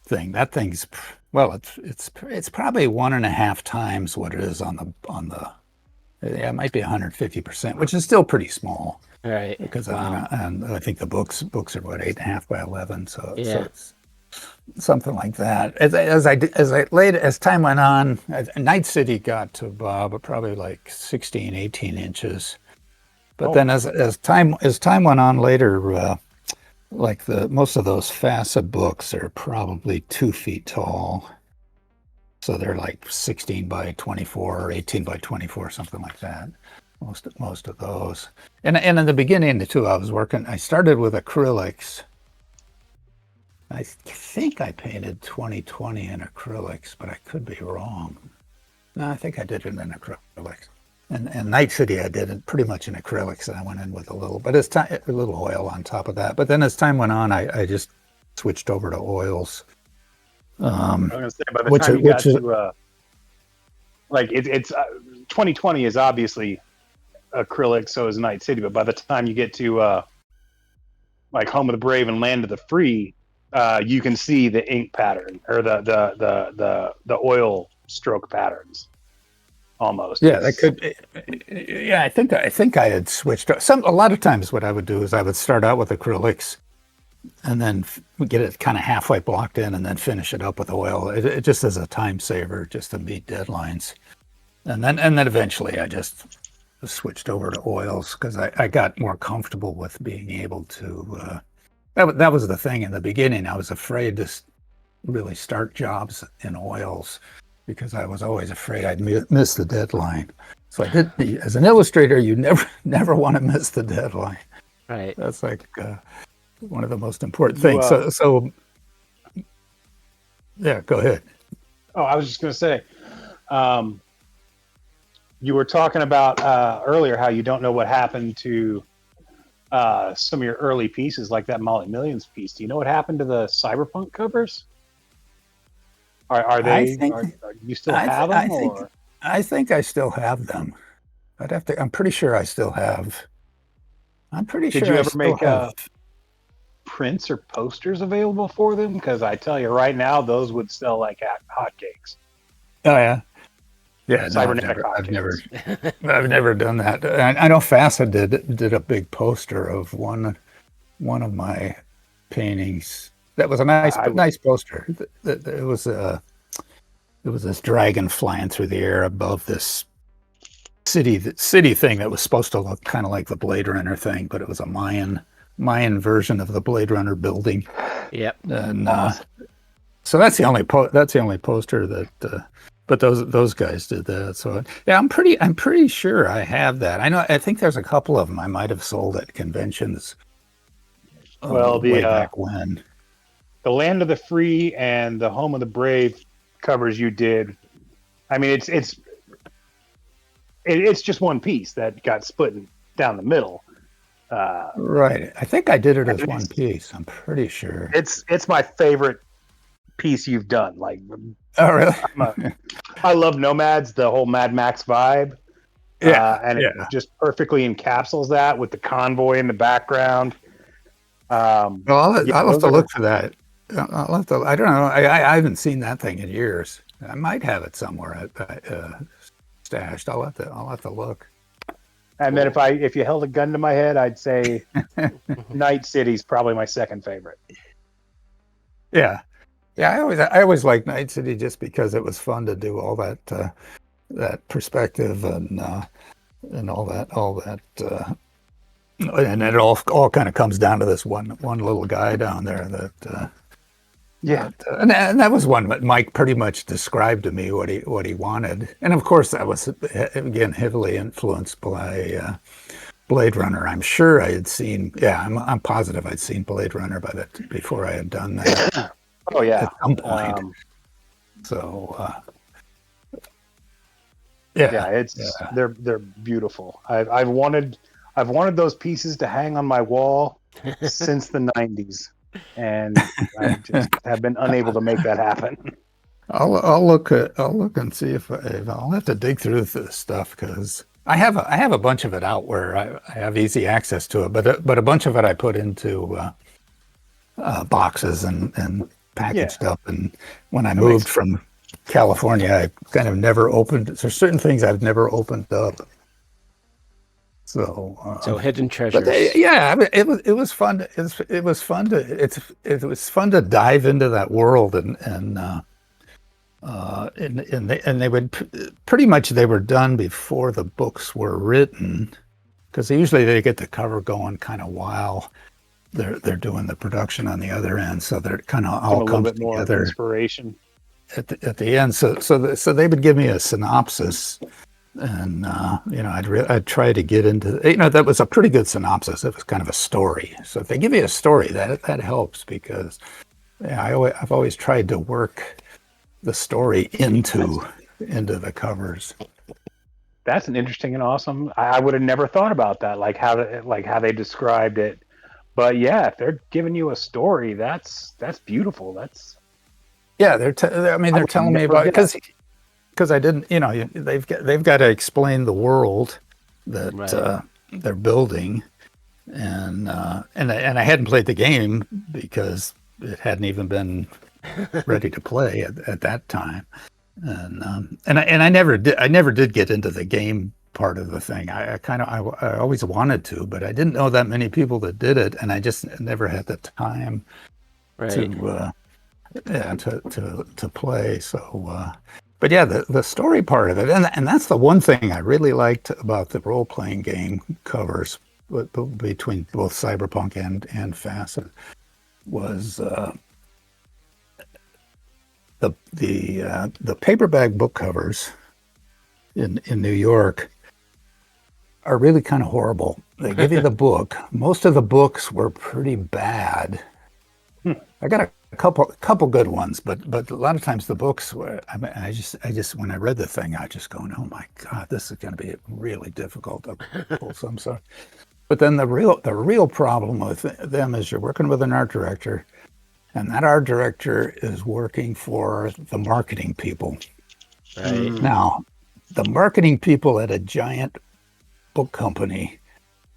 thing, that thing's, well, it's probably 1.5 times what it is on the it might be 150%, which is still pretty small. Right. Because and I think the books are what, 8.5 by 11. So it's something like that. As time went on, Night City got to probably like 16, 18 inches. But then as time went on later, like most of those FASA books are probably 2 feet tall. So they're like 16 by 24 or 18 by 24, something like that. Most of those. And in the beginning too, I started with acrylics. I think I painted 2020 in acrylics, but I could be wrong. No, I think I did it in acrylics. And Night City, I did it pretty much in acrylics, and I went in with a little oil on top of that. But then as time went on, I just switched over to oils. I'm going to say, by the time you got to, like, it's 2020 is obviously acrylic, so is Night City. But by the time you get to like Home of the Brave and Land of the Free, you can see the ink pattern or the oil stroke patterns. Almost. Yeah, that could. Yeah, I think I had switched. A lot of times, what I would do is I would start out with acrylics, and then get it kind of halfway blocked in, and then finish it up with oil. It just as a time saver, just to meet deadlines. And then eventually, I just switched over to oils because I got more comfortable with being able to. That was the thing in the beginning. I was afraid to really start jobs in oils, because I was always afraid I'd miss the deadline. So I did. As an illustrator, you never want to miss the deadline. Right. That's like one of the most important things. So yeah, go ahead. Oh, I was just going to say, you were talking about earlier how you don't know what happened to some of your early pieces, like that Molly Millions piece. Do you know what happened to the Cyberpunk covers? Are they? Do you still have them? I think I still have them. I'd have to. I'm pretty sure I still have. Did you ever make prints or posters available for them? Because I tell you right now, those would sell like hotcakes. Oh yeah, yeah. No, I've never done that. I know FASA did a big poster of one of my paintings. That was a nice poster. It was this dragon flying through the air above this city thing that was supposed to look kind of like the Blade Runner thing, but it was a Mayan version of the Blade Runner building. Yep. And so that's the only poster that. But those guys did that. So yeah, I'm pretty sure I have that. I think there's a couple of them I might have sold at conventions. Well, way back when. The Land of the Free and the Home of the Brave covers you did. I mean, it's just one piece that got split down the middle. Right. I think I did it as one piece. I'm pretty sure. It's my favorite piece you've done. Like, oh really? I love Nomads, the whole Mad Max vibe. Yeah, and it just perfectly encapsulates that with the convoy in the background. Well, I'll have to look for that. I'll have to. I don't know. I haven't seen that thing in years. I might have it somewhere stashed. I'll have to look. And then if you held a gun to my head, I'd say Night City's probably my second favorite. Yeah. I always liked Night City just because it was fun to do all that perspective and all that. And it all kind of comes down to this one little guy down there that. And that was one that Mike pretty much described to me what he wanted, and of course that was again heavily influenced by Blade Runner. I'm sure I had seen. Yeah, I'm positive I'd seen Blade Runner before I had done that. Oh yeah, at some point. They're beautiful. I've wanted those pieces to hang on my wall since the 90s. And I just have been unable to make that happen. I'll look and see if I'll have to dig through this stuff because I have a bunch of it out where I have easy access to it, but a bunch of it I put into boxes and packaged up. And when I moved from California, I kind of never opened. There's certain things I've never opened up. So hidden treasures. But it was fun. It was fun to dive into that world and they would pretty much they were done before the books were written because usually they get the cover going kind of while they're doing the production on the other end, so they're kind of all comes together. Inspiration at the end. So they would give me a synopsis. And I'd try to get into that was a pretty good synopsis. It was kind of a story. So if they give you a story, that helps because I've always tried to work the story into the covers. That's an interesting and awesome. I would have never thought about that, like how they described it. But yeah, if they're giving you a story, that's beautiful. They're telling me about it because I didn't, they've got to explain the world that they're building, and I hadn't played the game because it hadn't even been ready to play at that time, and I never did get into the game part of the thing. I always wanted to, but I didn't know that many people that did it, and I just never had the time to play. So. But yeah, the story part of it, and that's the one thing I really liked about the role-playing game covers between both Cyberpunk and Facet was the paperback book covers in New York are really kind of horrible. They give you the book. Most of the books were pretty bad. I got a couple good ones, but a lot of times the books were. I just when I read the thing, I just going, oh my God, this is going to be really difficult to pull some sort. But then the real problem with them is you're working with an art director, and that art director is working for the marketing people. Right. Now, the marketing people at a giant book company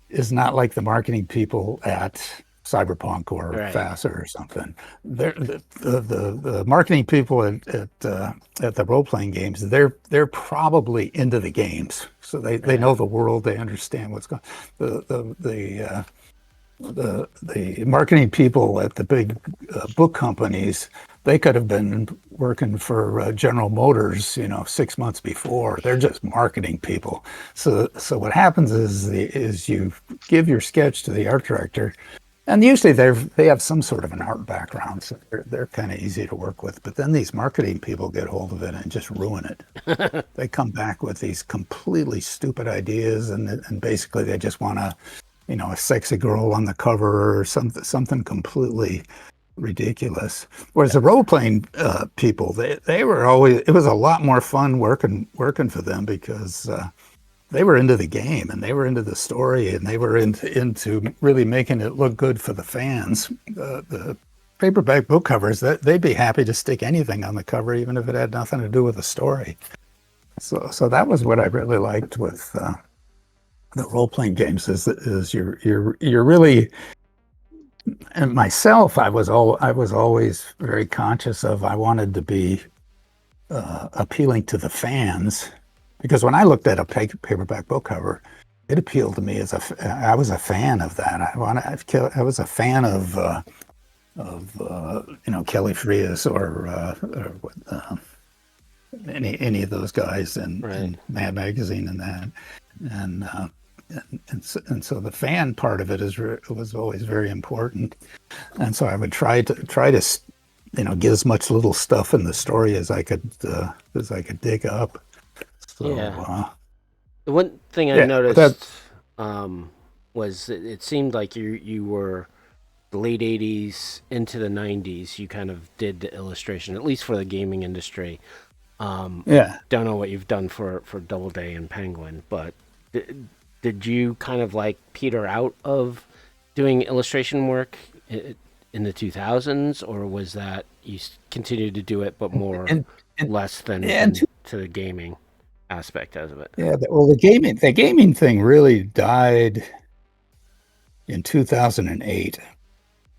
is not like the marketing people at Cyberpunk or Facet or something. The marketing people at the role-playing games, they're probably into the games, so they know the world, they understand what's going. The marketing people at the big book companies, they could have been working for General Motors, 6 months before. They're just marketing people. So what happens is you give your sketch to the art director. And usually they have some sort of an art background, so they're kind of easy to work with. But then these marketing people get hold of it and just ruin it. They come back with these completely stupid ideas, and basically they just want to, a sexy girl on the cover or something completely ridiculous. Whereas the role playing people, they were always, it was a lot more fun working for them because they were into the game and they were into the story and they were into really making it look good for the fans. The paperback book covers, they'd be happy to stick anything on the cover, even if it had nothing to do with the story. So that was what I really liked with the role-playing games is you're really, and myself, I was always very conscious of, I wanted to be appealing to the fans, because when I looked at a paperback book cover, it appealed to me as I was a fan of that. I was a fan of Kelly Frias or any of those guys in Mad Magazine and that, and so the fan part of it was always very important, and so I would try to get as much little stuff in the story as I could dig up. So, the one thing I noticed was it seemed like you were the late 80s into the 90s. You kind of did the illustration, at least for the gaming industry. Don't know what you've done for Doubleday and Penguin, but did you kind of like peter out of doing illustration work in the 2000s, or was that you continued to do it but less than to the gaming aspect of it? Yeah, well, the gaming thing really died in 2008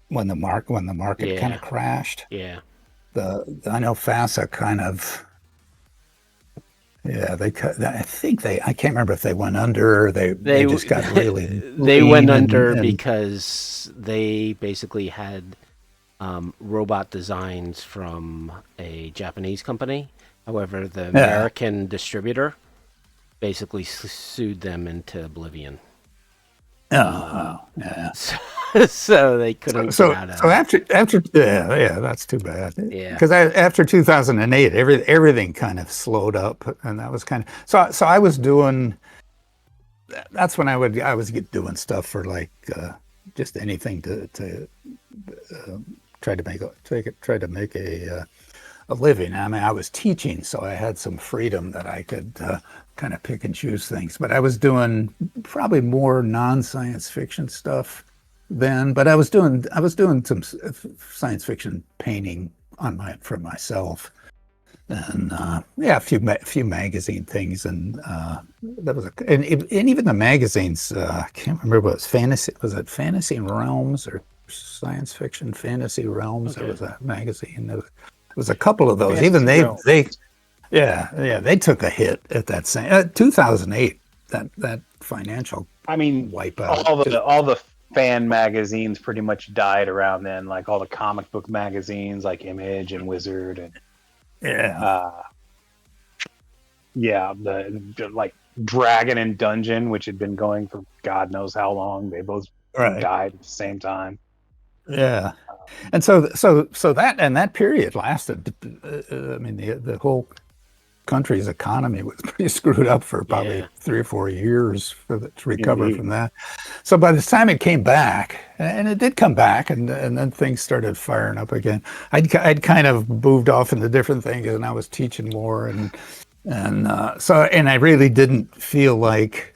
when the market kind of crashed. Yeah, I know FASA kind of. Yeah, I can't remember if they went under or they just got really they went under because they basically had robot designs from a Japanese company. However, the American distributor basically sued them into oblivion. So they couldn't get out of it. So after that's too bad. Yeah, because after 2008, everything kind of slowed up, and that was kind of so I was doing. That's when I was doing stuff for like just anything to try to make a living. I mean, I was teaching, so I had some freedom that I could kind of pick and choose things. But I was doing probably more non-science fiction stuff then. But I was doing some science fiction painting for myself, and a few magazine things, and that was and even the magazines. I can't remember what it was. Fantasy, was it Fantasy Realms or Science Fiction Fantasy Realms? There was a magazine. There was a couple of those. Even they took a hit at that same 2008. That financial wipeout. All the fan magazines pretty much died around then. Like all the comic book magazines, like Image and Wizard, and the like Dragon and Dungeon, which had been going for God knows how long. They both died at the same time. Yeah, and so that period lasted. I mean, the whole country's economy was pretty screwed up for probably 3 or 4 years to recover from that. So by the time it came back, and it did come back, and then things started firing up again. I'd kind of moved off into different things, and I was teaching more, and I really didn't feel like.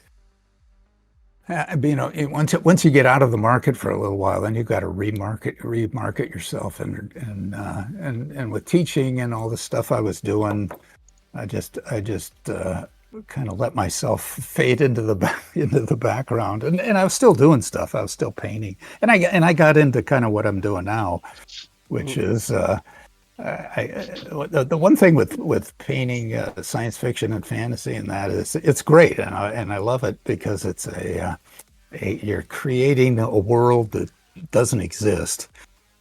Once you get out of the market for a little while, then you've got to remarket yourself, and with teaching and all the stuff I was doing, I just kind of let myself fade into the background, and I was still doing stuff. I was still painting, and I got into kind of what I'm doing now, which is the one thing with painting science fiction and fantasy, and that is it's great, and I love it because it's you're creating a world that doesn't exist,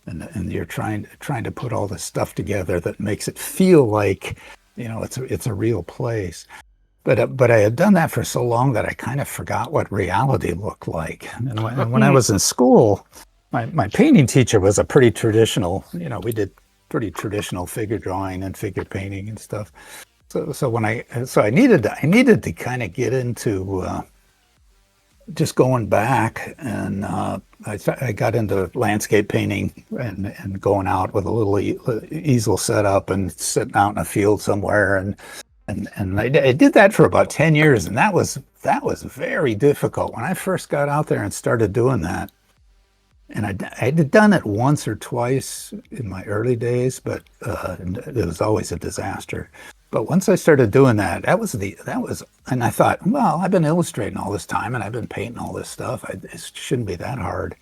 and you're trying to put all this stuff together that makes it feel like it's a real place. But I had done that for so long that I kind of forgot what reality looked like. And when I was in school, my painting teacher was a pretty traditional. We did pretty traditional figure drawing and figure painting and stuff. So I needed to kind of get into just going back, and I got into landscape painting and going out with a little easel set up and sitting out in a field somewhere, and I did that for about 10 years, and that was very difficult when I first got out there and started doing that. And I'd done it once or twice in my early days, but it was always a disaster. But once I started doing that, and I thought, well, I've been illustrating all this time and I've been painting all this stuff. It shouldn't be that hard.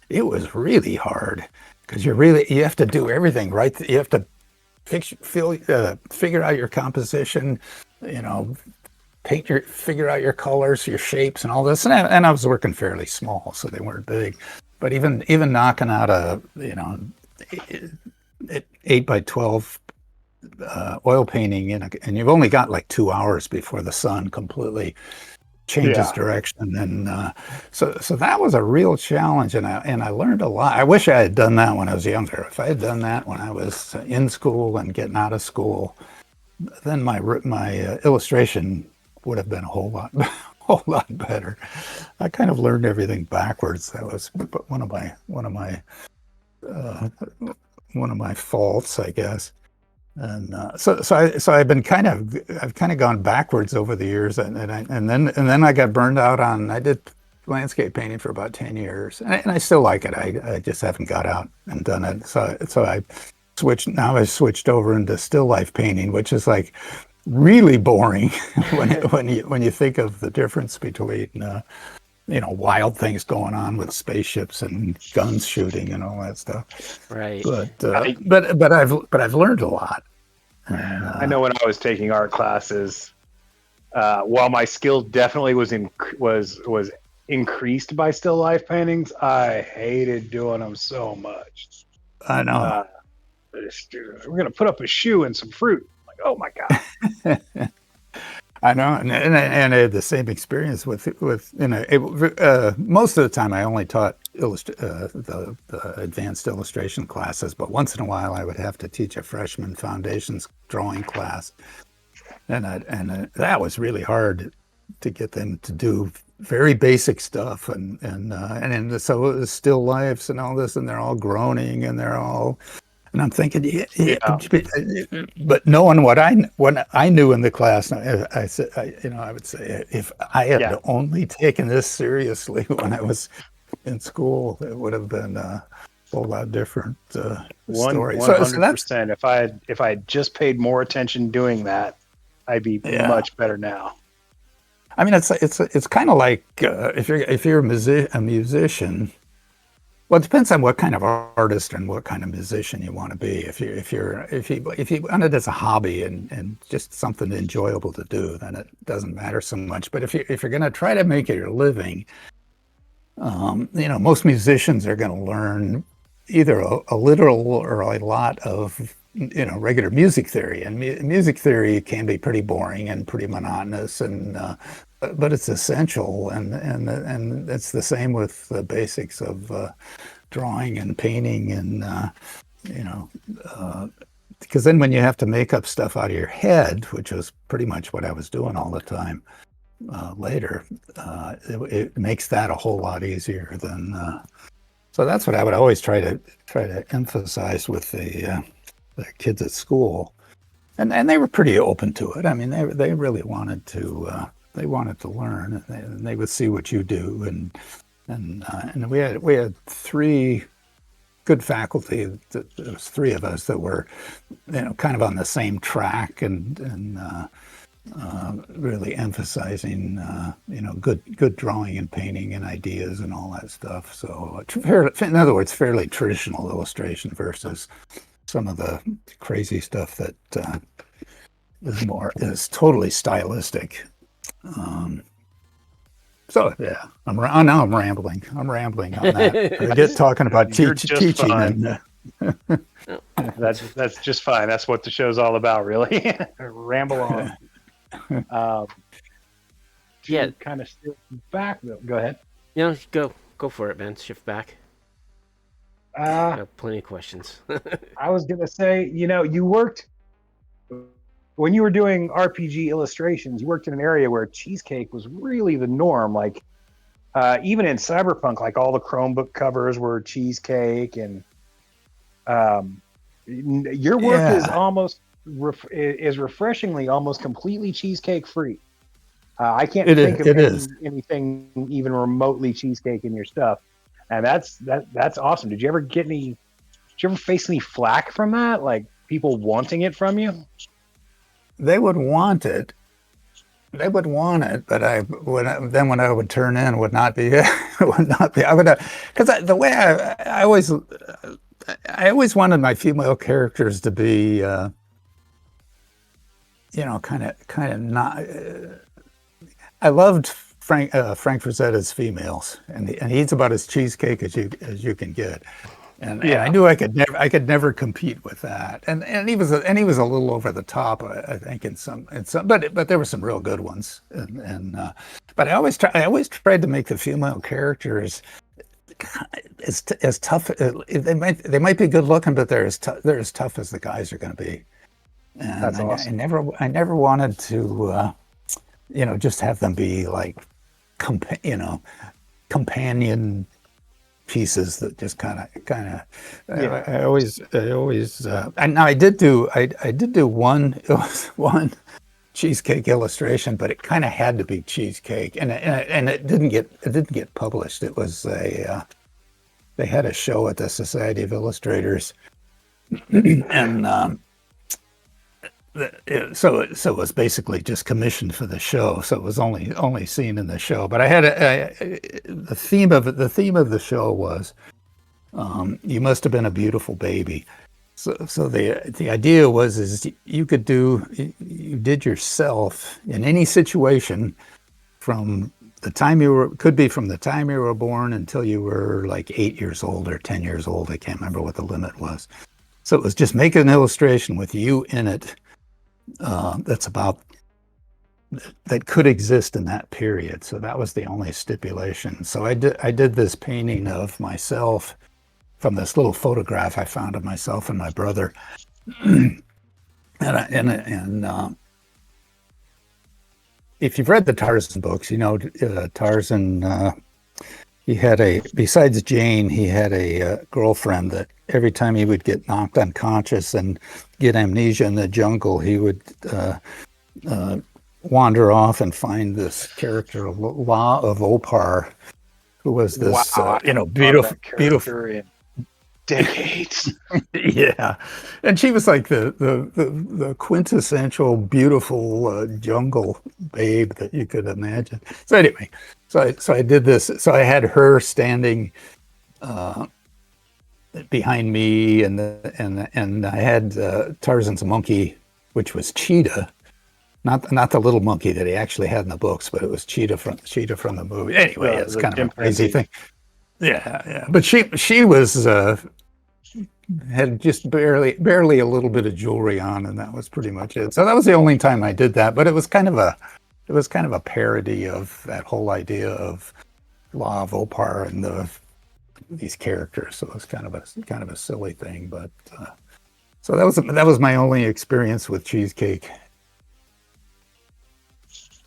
It was really hard because you have to do everything right. You have to figure out your composition, figure out your colors, your shapes, and all this. And I was working fairly small, so they weren't big. But even knocking out a 8x12 oil painting and you've only got like 2 hours before the sun completely changes direction, and so that was a real challenge, and I learned a lot. I wish I had done that when I was younger. If I had done that when I was in school and getting out of school, then my illustration would have been a whole lot better. I kind of learned everything backwards. That was one of my faults, I guess. And so I've kind of gone backwards over the years, and then I got burned out on. I did landscape painting for about 10 years, and I still like it. I just haven't got out and done it. So I switched over into still life painting, which is like really boring when you think of the difference between wild things going on with spaceships and guns shooting and all that stuff. Right. But I've learned a lot. I know when I was taking art classes, while my skill definitely was increased by still life paintings, I hated doing them so much. I know. We're gonna put up a shoe and some fruit. Like, oh my god. I know, and I had the same experience with most of the time I only taught the advanced illustration classes, but once in a while I would have to teach a freshman foundations drawing class, and that was really hard to get them to do very basic stuff, and so it was still lifes and all this, and they're all groaning and they're all. And I'm thinking, but knowing what I knew in the class, I would say if I had only taken this seriously when I was in school, it would have been a whole lot different story. 100%. If I had just paid more attention doing that, I'd be much better now. I mean, it's kind of like if you're a musician. Well, it depends on what kind of artist and what kind of musician you want to be. If you want it as a hobby and just something enjoyable to do, then it doesn't matter so much. But if you're going to try to make it your living, most musicians are going to learn either a little or a lot of regular music theory, and music theory can be pretty boring and pretty monotonous, but it's essential, and it's the same with the basics of drawing and painting, and because then when you have to make up stuff out of your head, which was pretty much what I was doing all the time later, it makes that a whole lot easier than. So that's what I would always try to emphasize with the kids at school, and they were pretty open to it. I mean, they really wanted to. They wanted to learn, and they would see what you do, and we had three good faculty. There was three of us that were, kind of on the same track, and really emphasizing, good drawing and painting and ideas and all that stuff. So, in other words, fairly traditional illustration versus some of the crazy stuff that is totally stylistic. Now I'm rambling. I'm rambling on that. I get talking about teaching. And, that's just fine. That's what the show's all about, really. Ramble on. Kind of still back though. Go ahead. Go for it, man. Shift back. I have plenty of questions. I was gonna say, you worked when you were doing RPG illustrations. You worked in an area where cheesecake was really the norm. Like, Even in Cyberpunk, like all the Chromebook covers were cheesecake, and your work is almost is refreshingly almost completely cheesecake free. I can't think of anything even remotely cheesecake in your stuff, and that's awesome. Did you ever face any flack from that? Like people wanting it from you? They would want it. They would want it, but when I would turn in, would not be. Would not be. I would because the way I always wanted my female characters to be, kind of not. I loved Frank Frazetta's females, and he's about as cheesecake as you can get. And I knew I could never compete with that. And he was a little over the top, I think, in some, but there were some real good ones. But I always tried to make the female characters as tough. They might be good looking, but they're as tough as the guys are going to be. And that's awesome. I never wanted to, just have them be like, companion pieces that just kind of I always and now I did do one, it was one cheesecake illustration, but it kind of had to be cheesecake, and it didn't get published. It was they had a show at the Society of Illustrators, and so it was basically just commissioned for the show, so it was only seen in the show. But I had the theme of the show was you must have been a beautiful baby. So the idea was you did yourself in any situation from the time you were born until you were like 8 years old or 10 years old. I can't remember what the limit was. So it was just make an illustration with you in it. That could exist in that period. So that was the only stipulation. So I did this painting of myself from this little photograph I found of myself and my brother. and if you've read the Tarzan books, Tarzan, besides Jane, he had a girlfriend that every time he would get knocked unconscious and get amnesia in the jungle, he would wander off and find this character, La of Opar, who was this, beautiful. Decades. Yeah, and she was like the quintessential beautiful jungle babe that you could imagine. So anyway, so I did this. So I had her standing behind me, and I had Tarzan's monkey, which was Cheetah, not the little monkey that he actually had in the books, but it was Cheetah from the movie. Anyway, it's kind of a crazy thing. Yeah. But she was had just barely a little bit of jewelry on, and that was pretty much it. So that was the only time I did that. But it was kind of a parody of that whole idea of La of Opar and these characters. So it was kind of a silly thing. But so that was my only experience with cheesecake.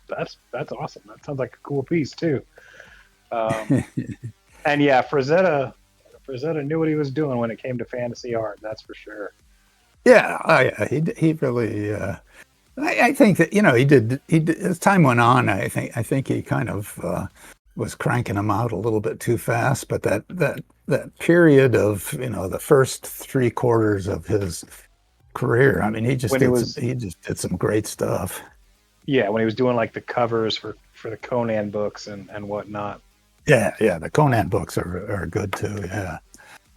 That's awesome. That sounds like a cool piece too. And yeah, Frazetta knew what he was doing when it came to fantasy art. That's for sure. Yeah, he really. I think that he did. As time went on, I think he kind of was cranking them out a little bit too fast. But that period of the first 3/4 of his career, I mean, he just did some great stuff. Yeah, when he was doing like the covers for the Conan books and whatnot. Yeah, the Conan books are good too. Yeah,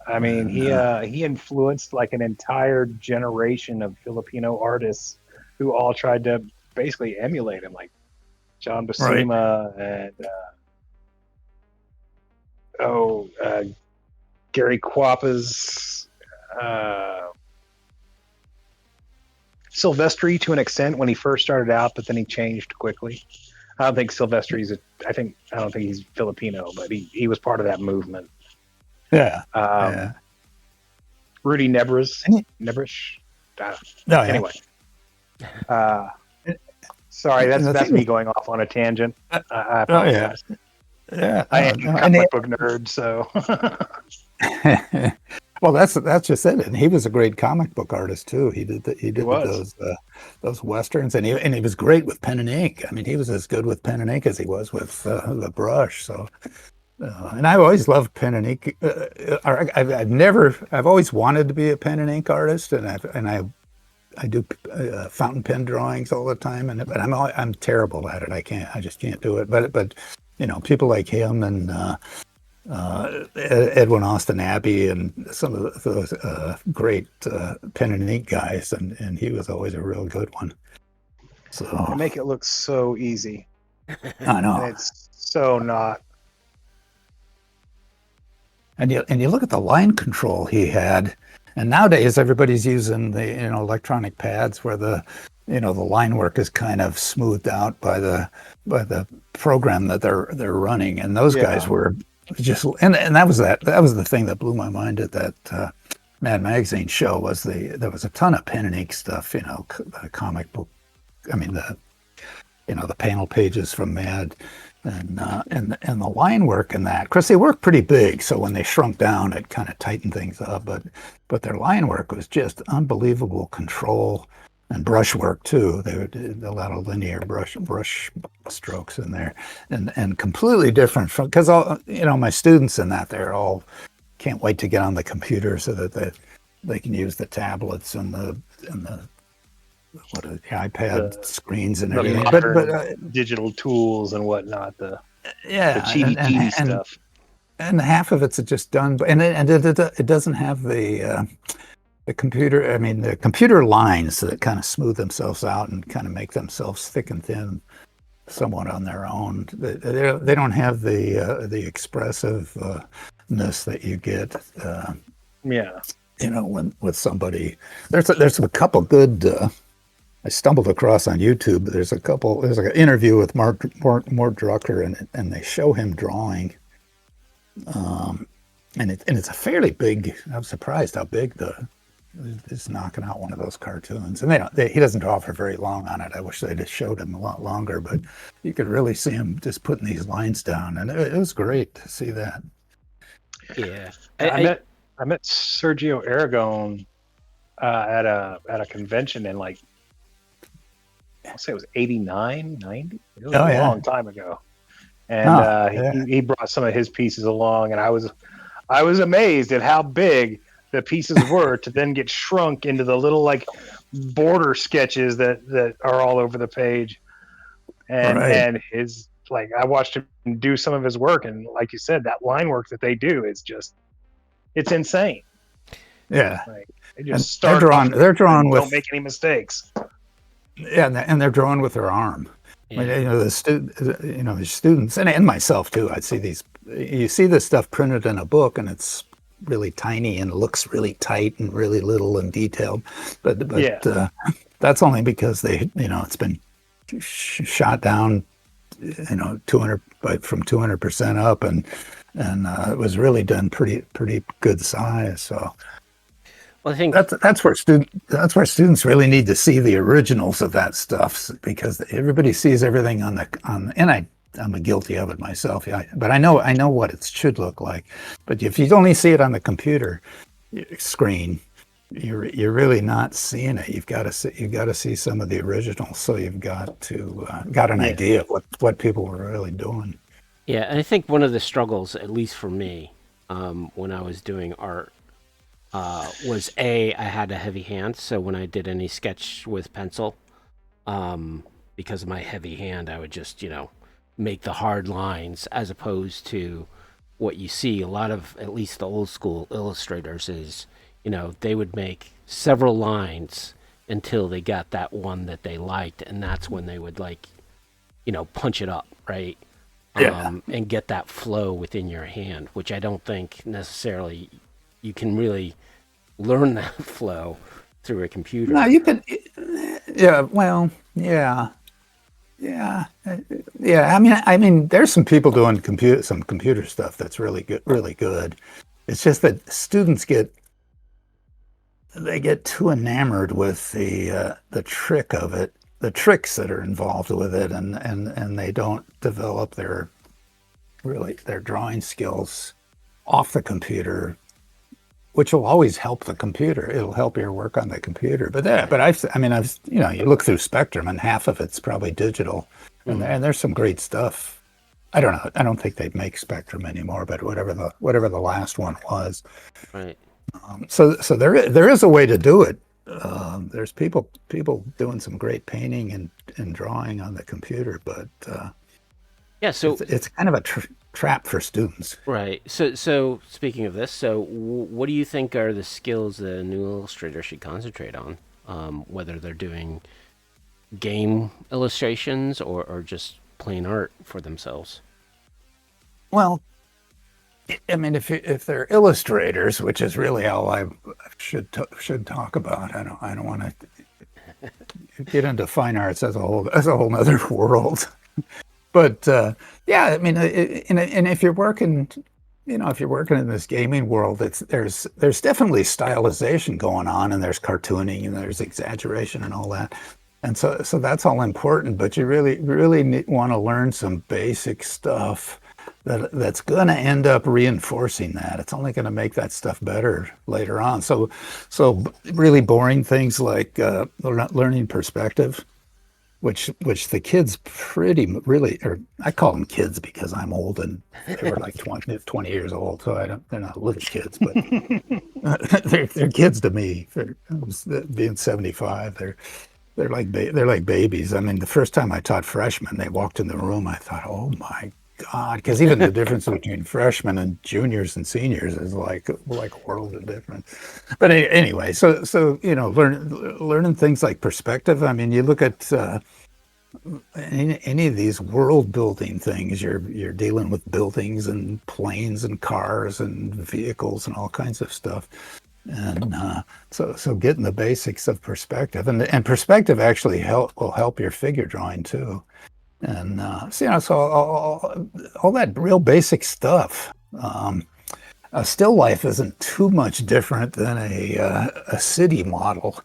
I mean, he influenced like an entire generation of Filipino artists who all tried to basically emulate him, like John Buscema and Gary Quappas, Silvestri to an extent when he first started out, but then he changed quickly. I don't think Silvestri's I don't think he's Filipino, but he was part of that movement. Yeah. Rudy Nebrish. Anyway. Sorry, that's me going off on a tangent. I apologize. Yeah, I am a comic book nerd, so. well, that's just it. And he was a great comic book artist too. He did was. those westerns, and he was great with pen and ink. I mean, he was as good with pen and ink as he was with the brush. So, and I've always loved pen and ink. I've always wanted to be a pen and ink artist, and I do fountain pen drawings all the time, but I'm terrible at it. I just can't do it. But people like him and Edwin Austin Abbey and some of those great pen and ink guys, and he was always a real good one. So they make it look so easy. I know. And it's so not. And you look at the line control he had, and nowadays everybody's using the electronic pads where the line work is kind of smoothed out by the program that they're running, and those guys were just and that was the thing that blew my mind at that Mad Magazine show was there was a ton of pen and ink stuff, the comic book, I mean the panel pages from Mad, and the line work in that. Of course, they work pretty big, so when they shrunk down, it kind of tightened things up. But their line work was just unbelievable control and brush work too. They did a lot of linear brush strokes in there, and completely different from because all my students in that they're all can't wait to get on the computer so that they can use the tablets and the iPad screens and everything. But digital tools and whatnot. The cheaty cheaty stuff. And half of it's just done, and it doesn't have the computer. I mean, the computer lines that kind of smooth themselves out and kind of make themselves thick and thin, somewhat on their own. They don't have the expressiveness that you get. When with somebody, there's a couple good. I stumbled across on YouTube. There's an interview with Mort Drucker, and they show him drawing. And it's a fairly big. I'm surprised how big is knocking out one of those cartoons. And he doesn't draw for very long on it. I wish they'd have showed him a lot longer, but you could really see him just putting these lines down, and it was great to see that. Yeah, I met Sergio Aragon at a convention in I'll say it was 89, 90. It was a long time ago. And he brought some of his pieces along, and I was amazed at how big the pieces were to then get shrunk into the little border sketches that are all over the page. And his I watched him do some of his work, and like you said, that line work that they do is just it's insane. Yeah. They just they're drawn with don't make any mistakes. Yeah, and they're drawing with their arm. Yeah. I mean, the students and myself too. I'd see these. You see this stuff printed in a book, and it's really tiny and it looks really tight and really little and detailed. But that's only because it's been shot down, 200 from 200% up, and it was really done pretty good size. So. Well, I think that's where students really need to see the originals of that stuff, because everybody sees everything and I'm guilty of it myself. Yeah, but I know what it should look like. But if you only see it on the computer screen, you're really not seeing it. You've got to see some of the originals, so you've got an idea of what people were really doing. Yeah, and I think one of the struggles, at least for me, when I was doing art. Was I had a heavy hand, so when I did any sketch with pencil, because of my heavy hand, I would just, make the hard lines, as opposed to what you see a lot of, at least the old school illustrators, is, they would make several lines until they got that one that they liked, and that's when they would punch it up, right? And get that flow within your hand, which I don't think necessarily you can really learn that flow through a computer. No, you could. Yeah. Well. Yeah. I mean, there's some people doing computer stuff that's really good. It's just that students get too enamored with the trick of it, the tricks that are involved with it, and they don't develop their their drawing skills off the computer, which will always help the computer. It'll help your work on the computer. But I've you look through Spectrum and half of it's probably digital, and there's some great stuff. I don't know. I don't think they make Spectrum anymore, but whatever the last one was. Right. So there is a way to do it. There's people doing some great painting and drawing on the computer, but so it's kind of a trap for students. Right. So speaking of this, what do you think are the skills that a new illustrator should concentrate on? Whether they're doing game illustrations or just plain art for themselves? Well, I mean, if they're illustrators, which is really all I should talk about, I don't want to get into fine arts as a whole other world. But I mean, and if you're working, if you're working in this gaming world, there's definitely stylization going on, and there's cartooning, and there's exaggeration, and all that. And so that's all important. But you really want to learn some basic stuff that's going to end up reinforcing that. It's only going to make that stuff better later on. So really boring things like learning perspective, which the kids or I call them kids because I'm old and they were like 20 years old, so they're not little kids, but they're kids to me. Being 75, they're like babies. I mean, the first time I taught freshmen, they walked in the room, I thought, oh my God, because even the difference between freshmen and juniors and seniors is like a world of difference. But anyway, so learning things like perspective. I mean, you look at any of these world building things. You're dealing with buildings and planes and cars and vehicles and all kinds of stuff. And so getting the basics of perspective and perspective actually will help your figure drawing too. And so all that real basic stuff. A still life isn't too much different than a city model.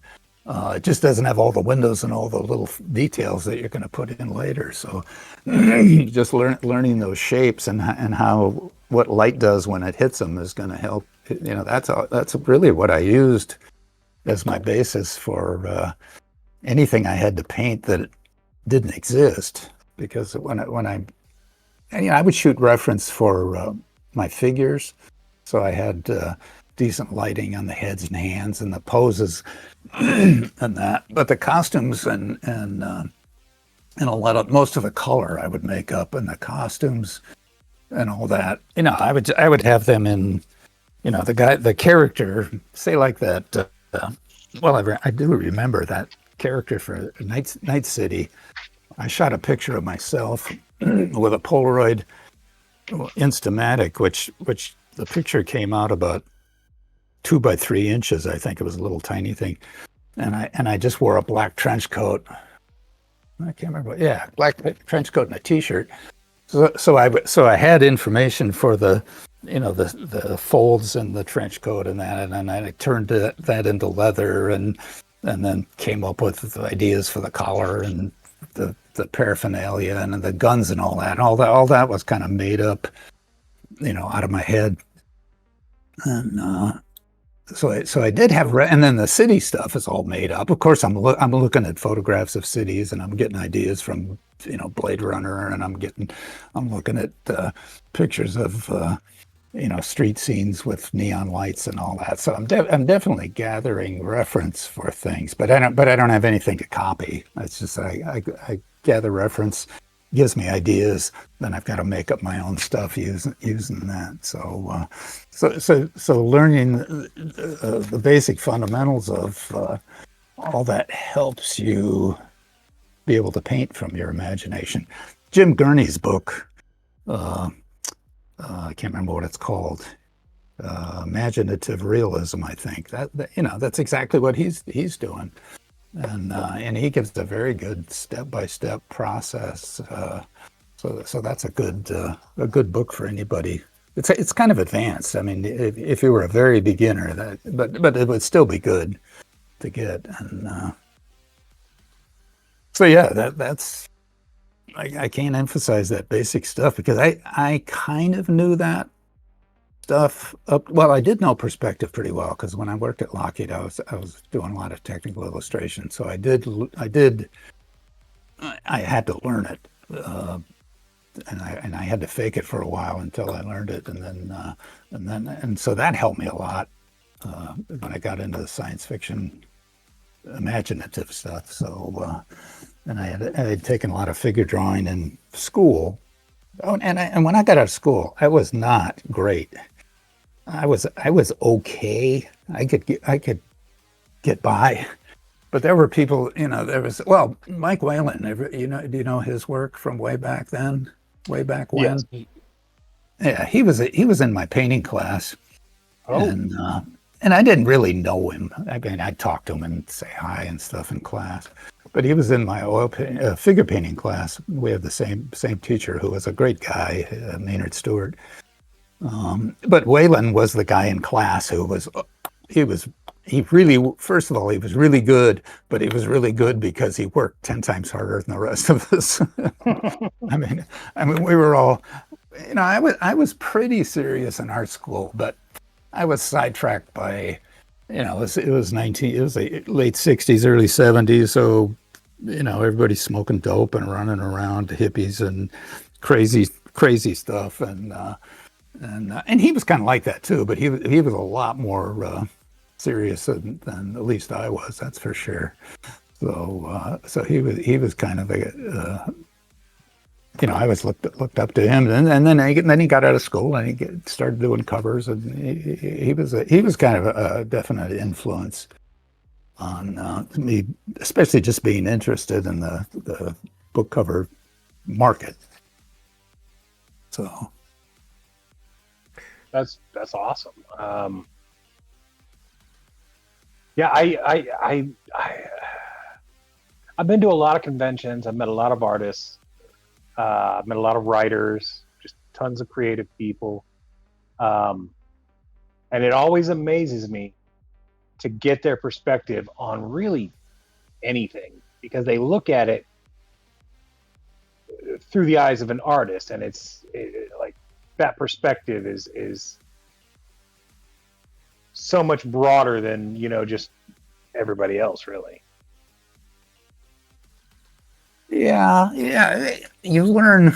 It just doesn't have all the windows and all the little details that you're going to put in later. So just learning those shapes and how what light does when it hits them is going to help. That's really what I used as my basis for anything I had to paint that didn't exist. Because when I would shoot reference for my figures, so I had decent lighting on the heads and hands and the poses and that. But the costumes and most of the color I would make up, and the costumes and all that. I would have them in, the character, say like that. I do remember that character for Night City. I shot a picture of myself with a Polaroid Instamatic, which the picture came out about 2 by 3 inches. I think it was a little tiny thing, and I just wore a black trench coat. I can't remember. Yeah, black trench coat and a T-shirt. So I had information for the folds and the trench coat and that, and then I turned that into leather and then came up with ideas for the collar and the paraphernalia and the guns and all that. All that was kind of made up, out of my head. And so I did have, and then the city stuff is all made up. Of course, I'm looking at photographs of cities, and I'm getting ideas from Blade Runner, and I'm looking at pictures of street scenes with neon lights and all that. So I'm definitely gathering reference for things, but I don't have anything to copy. It's just I gather reference, gives me ideas, then I've got to make up my own stuff using that. So learning the basic fundamentals of all that helps you be able to paint from your imagination. Jim Gurney's book, I can't remember what it's called. Imaginative realism, I think. That's exactly what he's doing, and he gives a very good step-by-step process. So that's a good book for anybody. It's kind of advanced. I mean, if you were a very beginner, but it would still be good to get. And so yeah, that's I can't emphasize that basic stuff because I kind of knew that stuff up. Well, I did know perspective pretty well because when I worked at Lockheed, I was doing a lot of technical illustration. So I had to learn it, and I had to fake it for a while until I learned it, and so that helped me a lot when I got into the science fiction, imaginative stuff. So, and I had taken a lot of figure drawing in school. Oh, and when I got out of school, I was not great. I was okay. I could get by. But there were people, Mike Whalen, do you know his work from way back then? Way back when? Yes. Yeah, he was in my painting class. Oh. And I didn't really know him. I mean, I'd talk to him and say hi and stuff in class. But he was in my figure painting class. We had the same teacher who was a great guy, Maynard Stewart. But Whalen was the guy in class who was first of all, he was really good, but he was really good because he worked 10 times harder than the rest of us. I mean, we were all, I was pretty serious in art school, but I was sidetracked by, it was the late 60s, early 70s. So, everybody's smoking dope and running around, hippies and crazy stuff. And he was kind of like that too, but he was a lot more, serious than at least I was, that's for sure. So he was kind of I always looked up to him, and then he got out of school and he started doing covers, and he was kind of a definite influence on me, especially just being interested in the book cover market. So that's awesome. Yeah, I've been to a lot of conventions. I've met a lot of artists. I've met a lot of writers, just tons of creative people. And it always amazes me to get their perspective on really anything, because they look at it through the eyes of an artist, and like that perspective is so much broader than just everybody else, really. Yeah, you learn.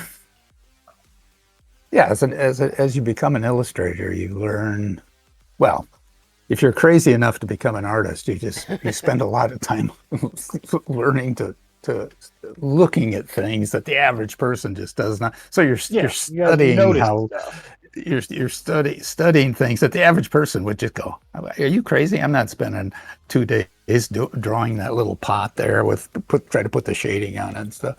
Yeah, as you become an illustrator, you learn. Well, if you're crazy enough to become an artist, you spend a lot of time learning to looking at things that the average person just does not. So you're studying how. Stuff. You're studying things that the average person would just go, "Are you crazy? I'm not spending 2 days drawing that little pot there try to put the shading on and stuff."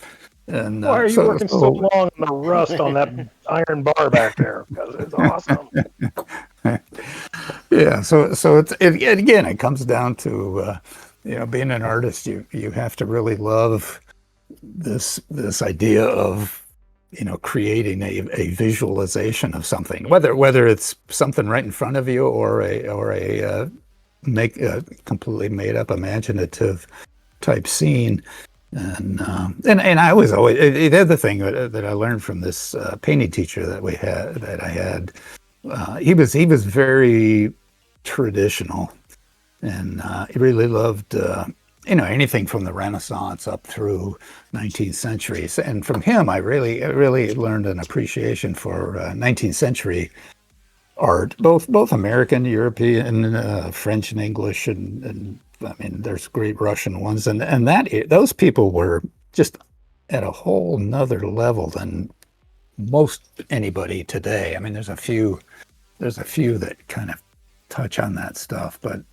And why are you working so long on the rust on that iron bar back there? Because it's awesome. Yeah. So it comes down to being an artist. You have to really love this idea of creating a visualization of something, whether it's something right in front of you or a completely made up imaginative type scene. And I was always, the other thing that I learned from this painting teacher that I had, he was very traditional, and he really loved anything from the Renaissance up through 19th century. And from him, I really learned an appreciation for 19th century art, both American, European, French, and English, and I mean, there's great Russian ones, and those people were just at a whole nother level than most anybody today. I mean, there's a few that kind of touch on that stuff, but.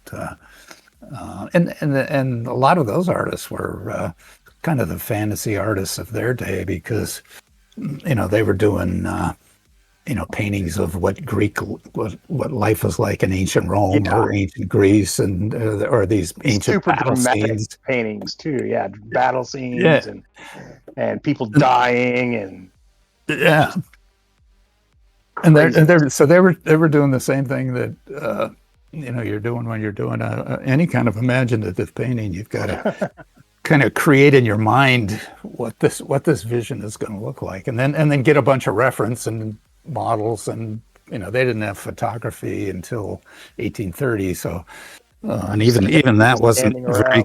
And a lot of those artists were kind of the fantasy artists of their day, because they were doing paintings of what life was like in ancient Rome or ancient Greece, and or these ancient super battle dramatic scenes. Paintings too. Yeah, battle scenes and people dying and and they were doing the same thing that. You're doing when you're doing any kind of imaginative painting. You've got kind of create in your mind what this vision is going to look like, and then get a bunch of reference and models. And they didn't have photography until 1830, so and even that wasn't very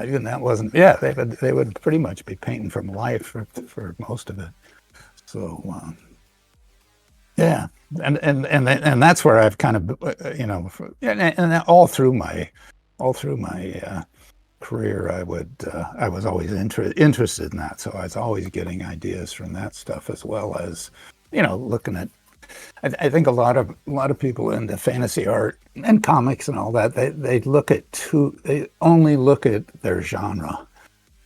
even that wasn't they would pretty much be painting from life for most of it. So and that's where I've kind of and all through my career, I was always interested in that. So I was always getting ideas from that stuff, as well as looking at. I think a lot of people into fantasy art and comics and all that, they only look at their genre.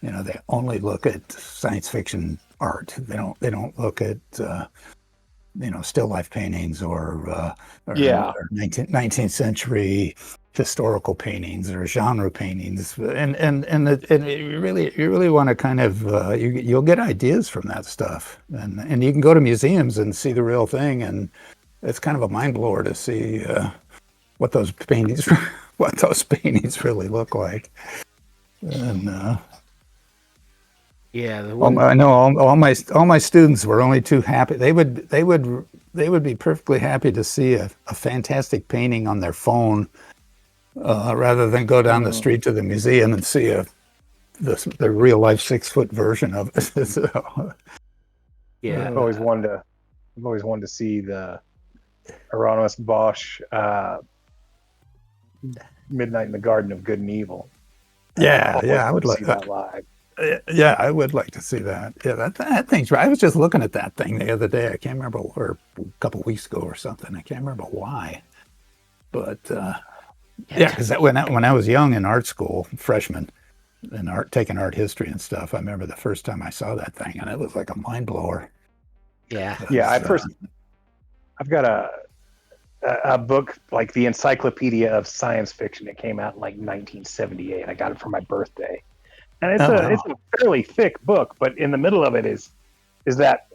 They only look at science fiction art. They don't look at still life paintings or 19th century historical paintings or genre paintings, and you really want to kind of you'll get ideas from that stuff, and you can go to museums and see the real thing, and it's kind of a mind blower to see what those paintings really look like. And I know all my students were only too happy. They would be perfectly happy to see a fantastic painting on their phone, rather than go down the street to the museum and see the real life 6-foot version of it. So, I've always wanted to see the Hieronymus Bosch Midnight in the Garden of Good and Evil. I would like that live. Yeah, I would like to see that. Yeah, that thing's right. I was just looking at that thing the other day. I can't remember, or a couple weeks ago or something. I can't remember why, but because when I was young in art school, freshman, in taking art history and stuff, I remember the first time I saw that thing, and it was like a mind blower. I've got a book, like the Encyclopedia of Science Fiction. It came out in like 1978. I got it for my birthday, and it's a fairly thick book. But in the middle of it is that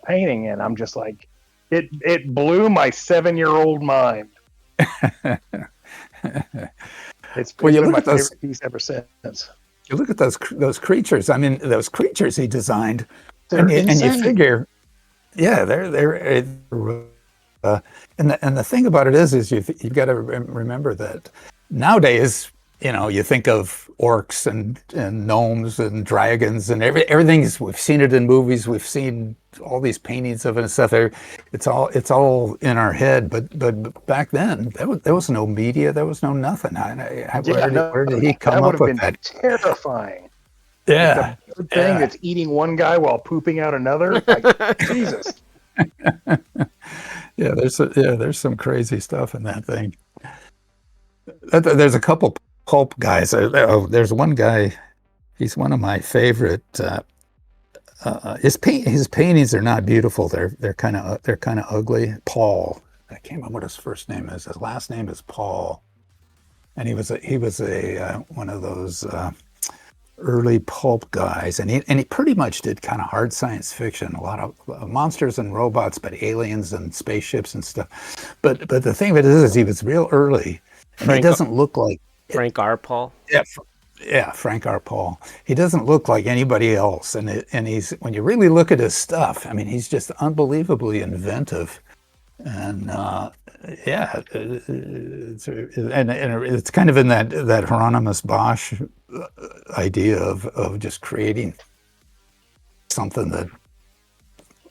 painting, and I'm just like, it blew my 7-year-old mind. It's been my favorite piece ever since. You look at those creatures. I mean, those creatures he designed, and you figure, they're and the thing about it is you've got to remember that nowadays, you think of orcs and gnomes and dragons and everything. We've seen it in movies. We've seen all these paintings of it and stuff. It's all in our head. But back then, there was no media. There was no nothing. Where did he come up with that? Terrifying. Yeah, the thing that's eating one guy while pooping out another. Like, Jesus. There's some crazy stuff in that thing. There's a couple pulp guys. There's one guy. He's one of my favorite. His paintings are not beautiful. They're kind of ugly. Paul. I can't remember what his first name is. His last name is Paul, and he was one of those early pulp guys, and he pretty much did kind of hard science fiction, a lot of monsters and robots, but aliens and spaceships and stuff. But the thing of it is he was real early, and he doesn't look like Frank R. Paul. Yeah, Frank R. Paul. He doesn't look like anybody else, and he's, when you really look at his stuff, I mean, he's just unbelievably inventive, and it's kind of in that Hieronymus Bosch idea of just creating something that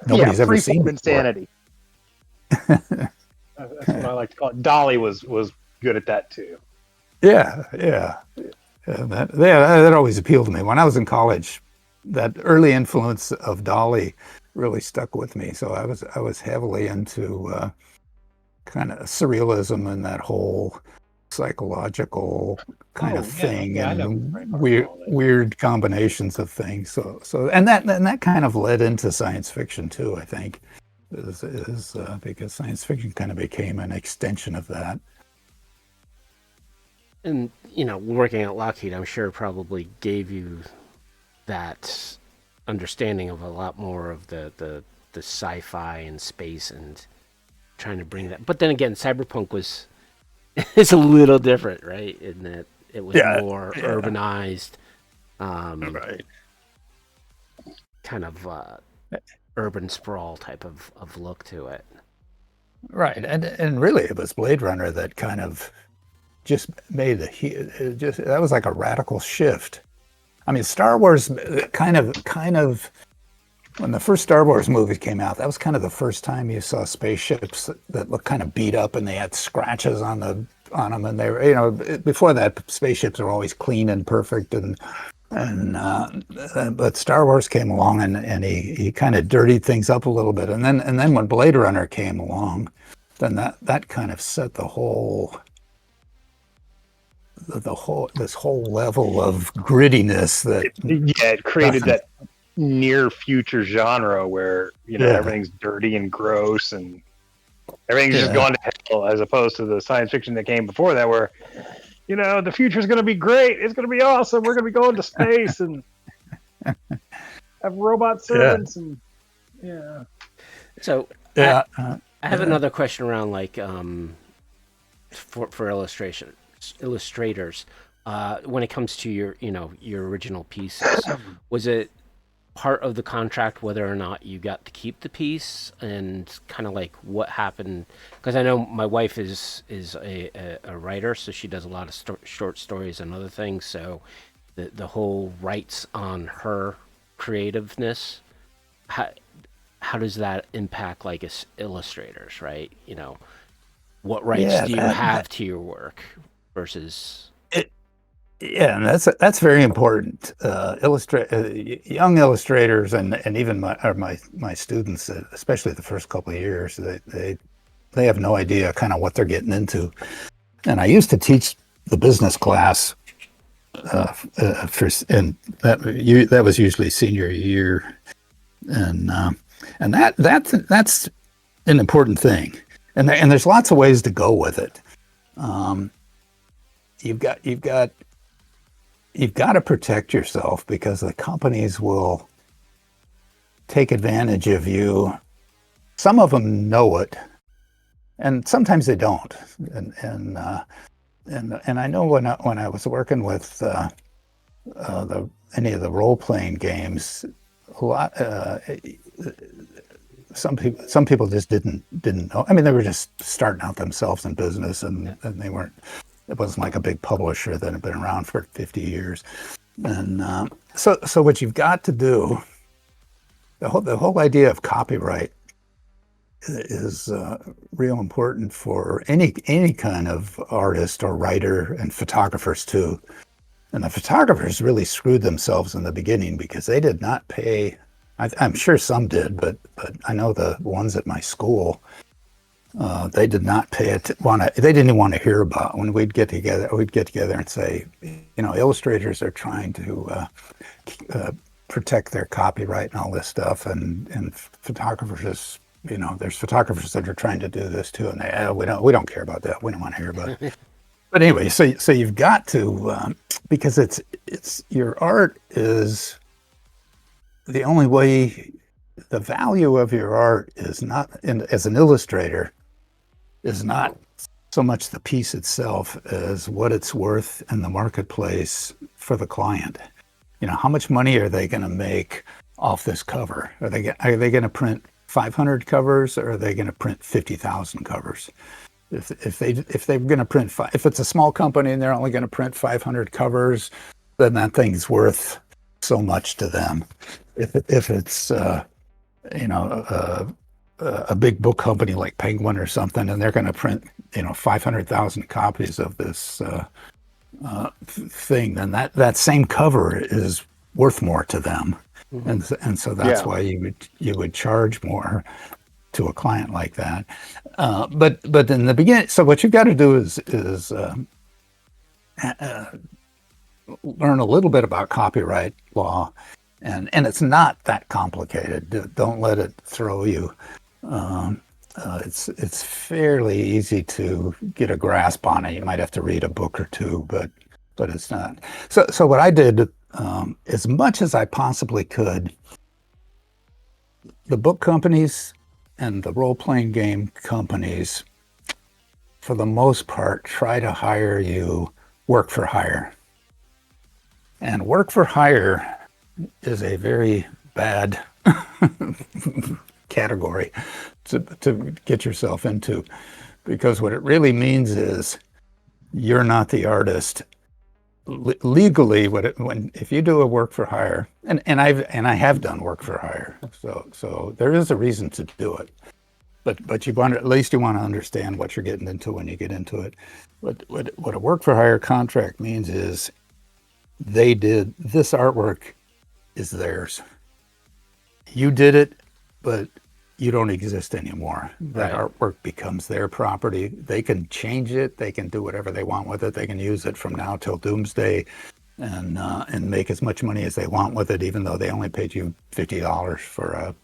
nobody's ever seen before. Insanity. That's what I like to call it. Dolly was good at that too. That always appealed to me. When I was in college, that early influence of Dolly really stuck with me. So I was heavily into kind of surrealism and that whole psychological kind of thing, and weird combinations of things. So and that kind of led into science fiction too, I think, is because science fiction kind of became an extension of that. And working at Lockheed, I'm sure probably gave you that understanding of a lot more of the sci-fi and space and trying to bring that. But then again, Cyberpunk is a little different, right? In that it was more urbanized, Right. kind of urban sprawl type of look to it. Right, and really, it was Blade Runner that kind of just made that was like a radical shift. I mean, Star Wars kind of when the first Star Wars movies came out, that was kind of the first time you saw spaceships that looked kind of beat up and they had scratches on them, and they were, before that, spaceships were always clean and perfect, but Star Wars came along and he kind of dirtied things up a little bit, and then when Blade Runner came along, then that kind of set this whole level of grittiness that it created that near future genre where everything's dirty and gross and everything's just going to hell, as opposed to the science fiction that came before that, where the future is going to be great, it's going to be awesome, we're going to be going to space and have robot servants and So I have another question around for illustrators. When it comes to your original pieces, was it part of the contract whether or not you got to keep the piece, and kind of like what happened? Because I know my wife is a writer, so she does a lot of short stories and other things. So the whole rights on her creativeness, how does that impact illustrators, right? What rights do you have to your work versus? Yeah, and that's very important. Young illustrators and even my students, especially the first couple of years, they have no idea kind of what they're getting into. And I used to teach the business class, and that was usually senior year, and that's an important thing. And there's lots of ways to go with it. You've got to protect yourself, because the companies will take advantage of you. Some of them know it, and sometimes they don't. And I know when I was working with any of the role playing games, a lot some people just didn't know. I mean, they were just starting out themselves in business, and they weren't. It wasn't like a big publisher that had been around for 50 years. And so what you've got to do, the whole idea of copyright is real important for any kind of artist or writer, and photographers too. And the photographers really screwed themselves in the beginning, because they did not pay. I'm sure some did, but I know the ones at my school, they did not pay it. They didn't even want to hear about. When we'd get together and say, illustrators are trying to protect their copyright and all this stuff, and photographers, there's photographers that are trying to do this too, and we don't care about that. We don't want to hear about it. But anyway, so you've got to, because it's your art is the only way. The value of your art is not, as an illustrator, is not so much the piece itself as what it's worth in the marketplace for the client. How much money are they going to make off this cover? Are they going to print 500 covers, or are they going to print 50,000 covers? If they're going to print if it's a small company and they're only going to print 500 covers, then that thing's worth so much to them. If it's a big book company like Penguin or something, and they're going to print 500,000 copies of this thing, then that same cover is worth more to them. Mm-hmm. And so that's why you would charge more to a client like that. But in the beginning, so what you've got to do is learn a little bit about copyright law, and it's not that complicated. Don't let it throw you. It's fairly easy to get a grasp on it. You might have to read a book or two, but it's not. So what I did, as much as I possibly could, the book companies and the role-playing game companies, for the most part, try to hire you work for hire. And work for hire is a very bad category to get yourself into, because what it really means is you're not the artist. Legally, if you do a work for hire, and I have done work for hire, so there is a reason to do it, but you want, at least you want to understand what you're getting into when you get into it. What a work for hire contract means is they did this artwork is theirs. You did it, but you don't exist anymore. That artwork becomes their property. They can change it. They can do whatever they want with it. They can use it from now till doomsday, and make as much money as they want with it, even though they only paid you $50 for a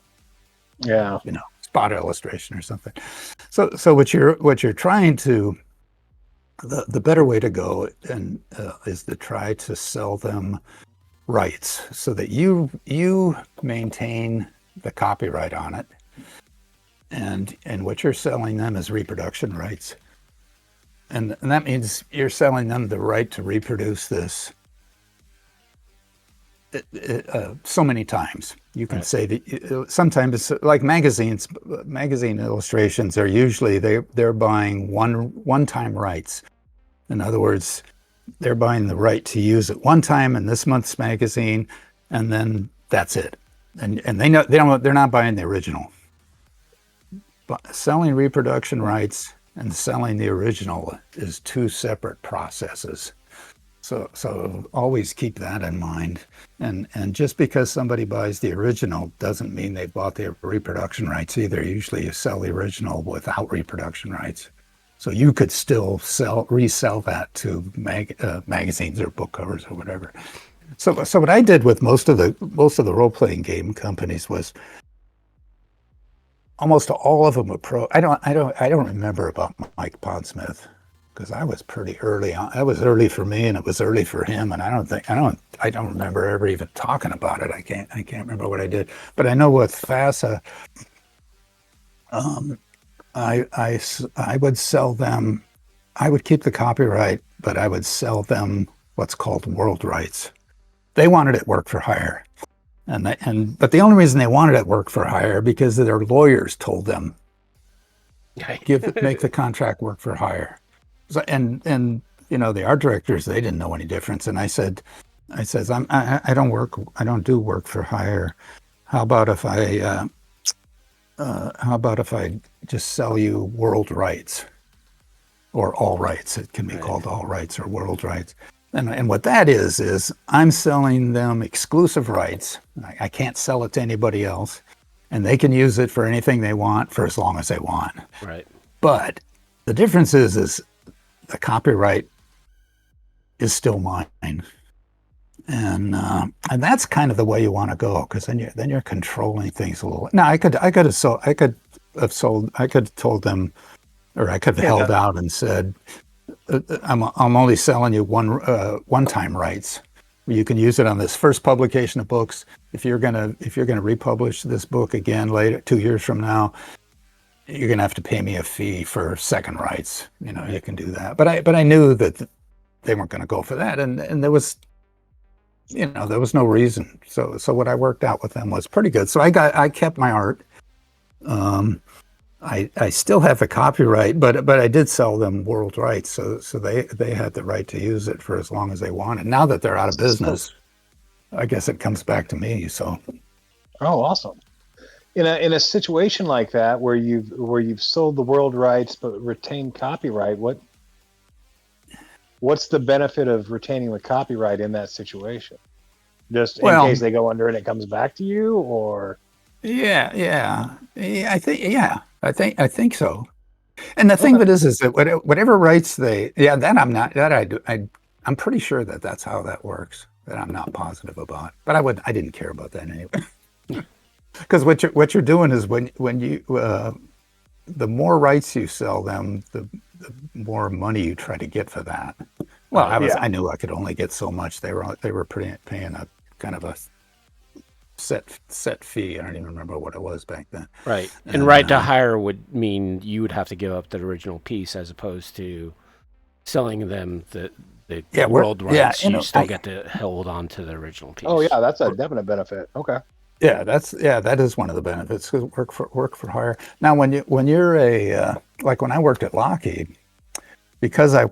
spot illustration or something. So what you're trying to, the better way to go is to try to sell them rights so that you maintain the copyright on it. And what you're selling them is reproduction rights. And that means you're selling them the right to reproduce this so many times. You can say that sometimes, like magazine illustrations are usually, they're buying one-time rights. In other words, they're buying the right to use it one time in this month's magazine, and then that's it. And they know they're not buying the original. But selling reproduction rights and selling the original is two separate processes. So always keep that in mind. And just because somebody buys the original doesn't mean they bought the reproduction rights either. Usually you sell the original without reproduction rights. So you could still resell that to magazines or book covers or whatever. So what I did with most of the role-playing game companies was, almost all of them were I don't remember about Mike Pondsmith, because I was pretty early on. It was early for me, and it was early for him. And I don't remember ever even talking about it. I can't remember what I did. But I know with FASA, I would sell them. I would keep the copyright, but I would sell them what's called world rights. They wanted it work for hire. But the only reason they wanted it work for hire because their lawyers told them, make the contract work for hire. So, and the art directors, they didn't know any difference. And I says, I don't do work for hire. How about if I just sell you world rights, or all rights? It can be called all rights or world rights. And what that is I'm selling them exclusive rights. I can't sell it to anybody else, and they can use it for anything they want for as long as they want. Right. But the difference is the copyright is still mine, and that's kind of the way you want to go, because then you're controlling things a little. Now I could have told them, or I could have held out and said, I'm only selling you one-time rights. You can use it on this first publication of books. If you're gonna republish this book again later, 2 years from now, you're gonna have to pay me a fee for second rights. You can do that. But I knew that they weren't gonna go for that, and there was no reason. So what I worked out with them was pretty good. So I kept my art. I still have the copyright, but I did sell them world rights, so they had the right to use it for as long as they wanted. Now that they're out of business, I guess it comes back to me. So, awesome! In a situation like that where you've sold the world rights but retained copyright, what's the benefit of retaining the copyright in that situation? Just in case they go under and it comes back to you, or I think so. And the thing of it is that whatever rights I'm pretty sure that that's how that works. That I'm not positive about, but I didn't care about that anyway. Because what you're doing is when you the more rights you sell them, the more money you try to get for that. Well, I knew I could only get so much. They were paying a kind of a set fee. I don't even remember what it was back then. Right. And right to hire would mean you would have to give up the original piece as opposed to selling them the world rights, you know, you still get to hold on to the original piece. Oh yeah, that's a definite benefit. Okay. That is one of the benefits. 'Cause work for hire. Now, when you're like when I worked at Lockheed, because I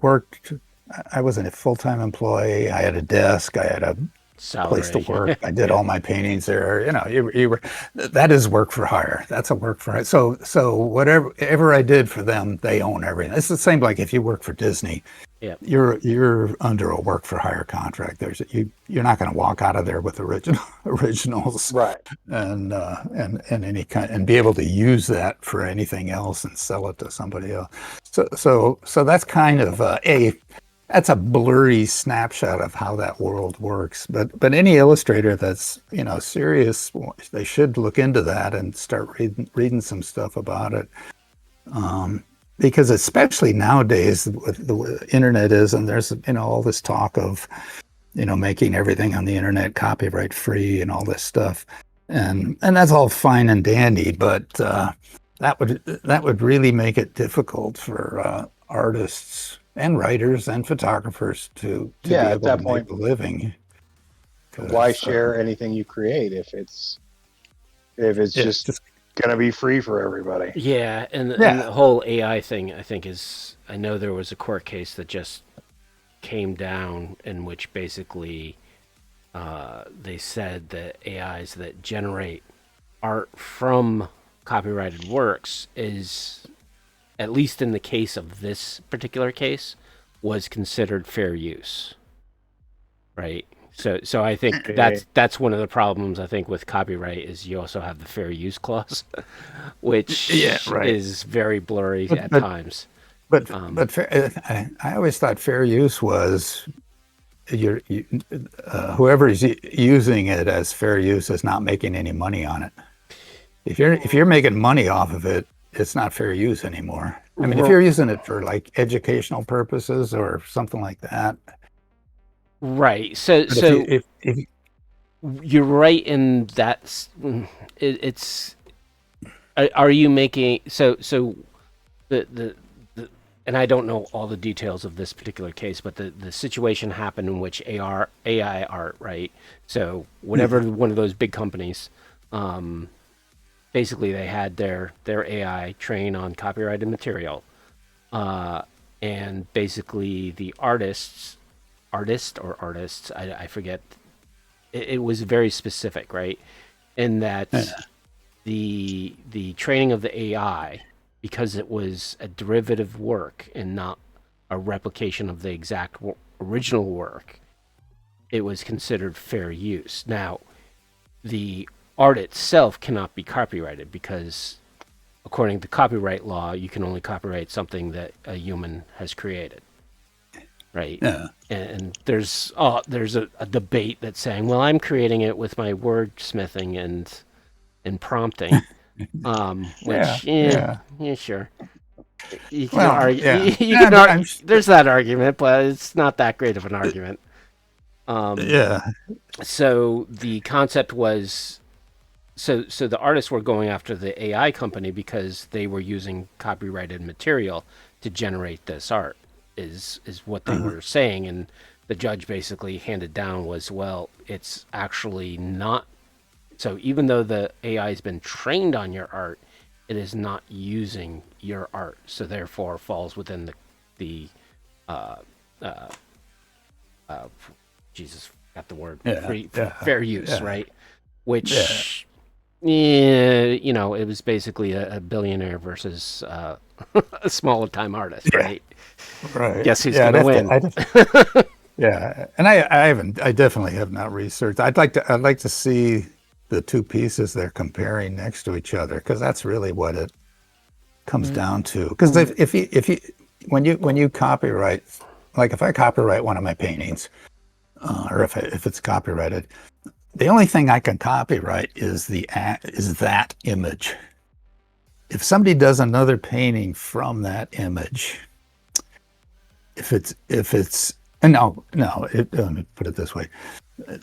was a full-time employee. I had a desk. I had a place to work. I did all my paintings there. You know, you were, that is work for hire. That's a work for hire. So whatever I did for them, they own everything. It's the same like if you work for Disney. Yeah, you're under a work for hire contract. You're not going to walk out of there with originals, right? And any kind and be able to use that for anything else and sell it to somebody else. So that's kind of that's a blurry snapshot of how that world works. But any illustrator that's serious, they should look into that and start reading some stuff about it. Because especially nowadays, with the internet is, and there's all this talk of making everything on the internet copyright free and all this stuff, and that's all fine and dandy, but that would really make it difficult for artists and writers and photographers to be able to make a living. Why share anything you create if it's just gonna be free for everybody? Yeah, and the whole AI thing, I think, I know there was a court case that just came down in which basically they said that AIs that generate art from copyrighted works is, at least in the case of this particular case, was considered fair use, right? So I think that's one of the problems, I think, with copyright is you also have the fair use clause, which is very blurry at times. But I always thought fair use was whoever's using it as fair use is not making any money on it. If you're making money off of it, it's not fair use anymore. I mean, if you're using it for like educational purposes or something like that. Right. So if you're right in that, it's. Are you making so the and I don't know all the details of this particular case, but the situation happened in which AI art, right? So whatever one of those big companies, basically they had their AI train on copyrighted material, and basically the artists, I forget. It was very specific, right? In that the training of the AI, because it was a derivative work and not a replication of the exact original work, it was considered fair use. Now, the art itself cannot be copyrighted because, according to copyright law, you can only copyright something that a human has created. Right. Yeah. And there's a debate that's saying, well, I'm creating it with my wordsmithing and prompting. Sure. You can argue. There's that argument, but it's not that great of an argument. So the concept was, so the artists were going after the AI company because they were using copyrighted material to generate this art. Is what they were saying, and the judge basically handed down was, well, it's actually not. So even though the AI has been trained on your art, it is not using your art, so therefore falls within the Jesus, got the word, fair use, right? Which it was basically a billionaire versus a smaller time artist, right? Right. Guess who's going to win? And I definitely have not researched. I'd like to see the two pieces they're comparing next to each other, because that's really what it comes down to. Because when you copyright, like if I copyright one of my paintings, or if it's copyrighted, the only thing I can copyright is that image. If somebody does another painting from that image, let me put it this way.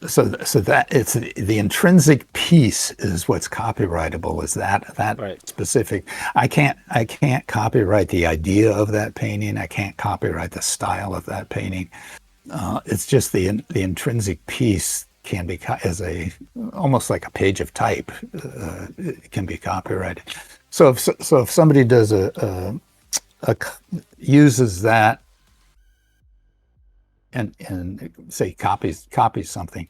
So that it's the intrinsic piece is what's copyrightable, is that right. Specific. I can't copyright the idea of that painting. I can't copyright the style of that painting. It's just the intrinsic piece can be almost like a page of type. It can be copyrighted. So if somebody does uses that and say copies something,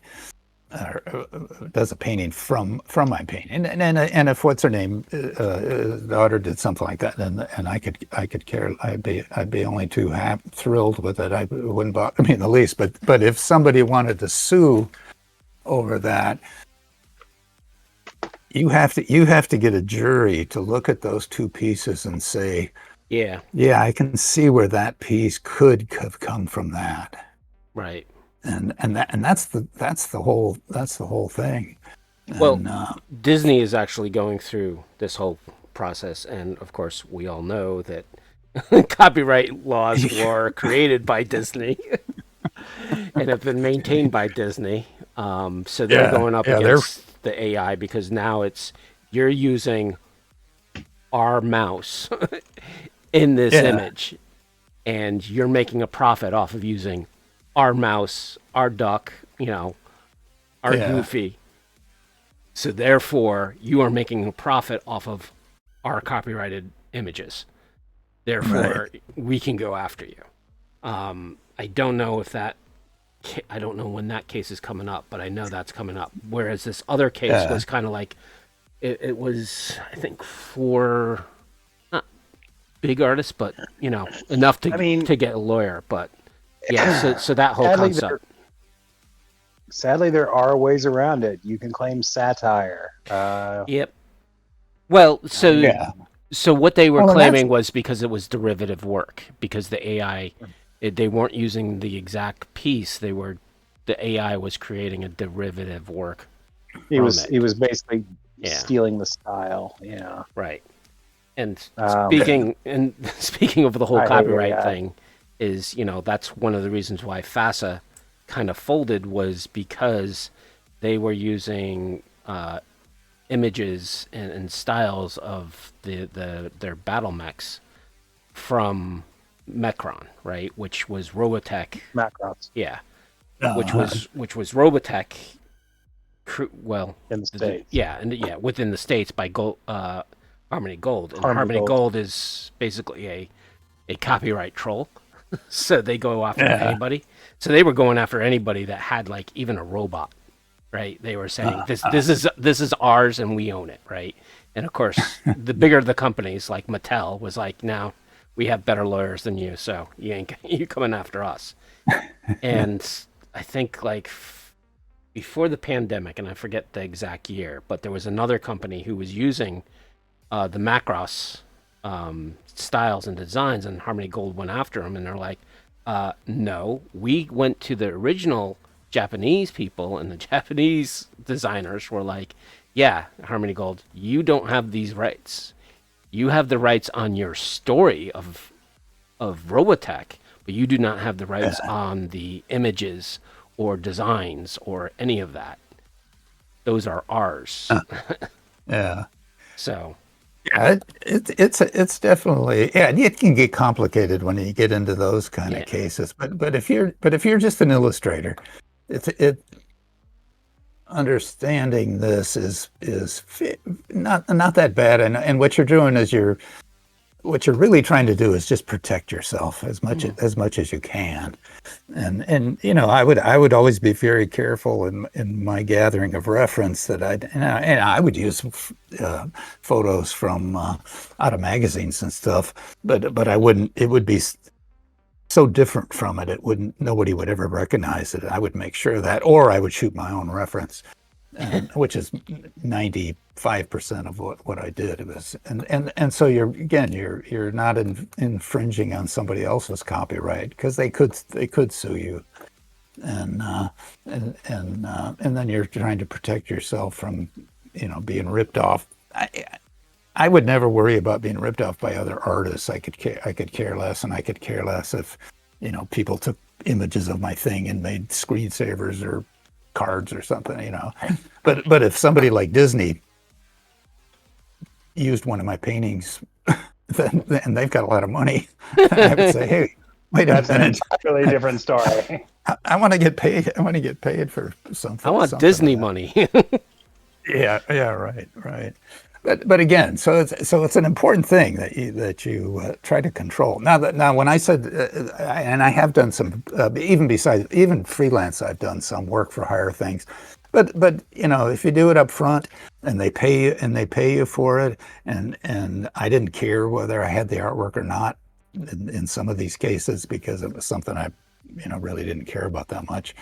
or does a painting from my painting, and if what's her name daughter did something like that, and I could care, I'd be only too thrilled with it. It wouldn't bother me in the least. But if somebody wanted to sue over that, you have to get a jury to look at those two pieces and say, yeah, I can see where that piece could have come from that. Right. And that's the whole thing. Well, Disney is actually going through this whole process, and of course, we all know that copyright laws were created by Disney and have been maintained by Disney. So they're going up against the AI, because now you're using our mouse in this image, and you're making a profit off of using our mouse, our duck, our Goofy. So therefore, you are making a profit off of our copyrighted images. Therefore, we can go after you. I don't know I don't know when that case is coming up, but I know that's coming up. Whereas this other case was kind of like, it was, I think, for not big artists, but enough to get a lawyer. But yeah, so that whole concept. Sadly, there are ways around it. You can claim satire. Yep. Well, so what they were claiming was because it was derivative work, because the AI, they weren't using the exact piece. The AI was creating a derivative work. He was basically stealing the style. Yeah. Right. And speaking of the whole copyright thing, is that's one of the reasons why FASA kind of folded, was because they were using images and styles of their battle mechs from Mechron, right? Which was Robotech. Macrons. Yeah. Which was Robotech. Well, in the States. Within the States by Harmony Gold. And Harmony Gold is basically a copyright troll. So they go after anybody. So they were going after anybody that had like even a robot, right? They were saying this is ours and we own it, right? And of course, the bigger the companies like Mattel was like, now we have better lawyers than you, so you coming after us. And I think like before the pandemic, and I forget the exact year, but there was another company who was using the Macross styles and designs, and Harmony Gold went after them, and they're like, no, we went to the original Japanese people, and the Japanese designers were like, yeah, Harmony Gold, you don't have these rights. You have the rights on your story of Robotech, but you do not have the rights on the images or designs or any of that. Those are ours. So yeah, it's definitely, it can get complicated when you get into those kind of cases. But if you're just an illustrator, understanding this is not that bad. And what you're doing is what you're really trying to do is just protect yourself as much as you can. And I would always be very careful in my gathering of reference that I would use photos from out of magazines and stuff, but I wouldn't. It would be so different from it. Nobody would ever recognize it. I would make sure that, or I would shoot my own reference. Which is 95% of what I did. It was, and so you're not infringing on somebody else's copyright, because they could sue you, and then you're trying to protect yourself from being ripped off. I would never worry about being ripped off by other artists. I could care less, and I could care less if people took images of my thing and made screensavers or cards or something, but if somebody like Disney used one of my paintings, then they've got a lot of money. I would say, hey, Wait a That's an minute. entirely different story. I want to get paid. I want to get paid for something. I want something Disney like money. Yeah, right. But again, it's an important thing that you try to control. Now when I said, and I have done some, even freelance, I've done some work for hire things. But if you do it up front and they pay you for it, and I didn't care whether I had the artwork or not in some of these cases because it was something I really didn't care about that much.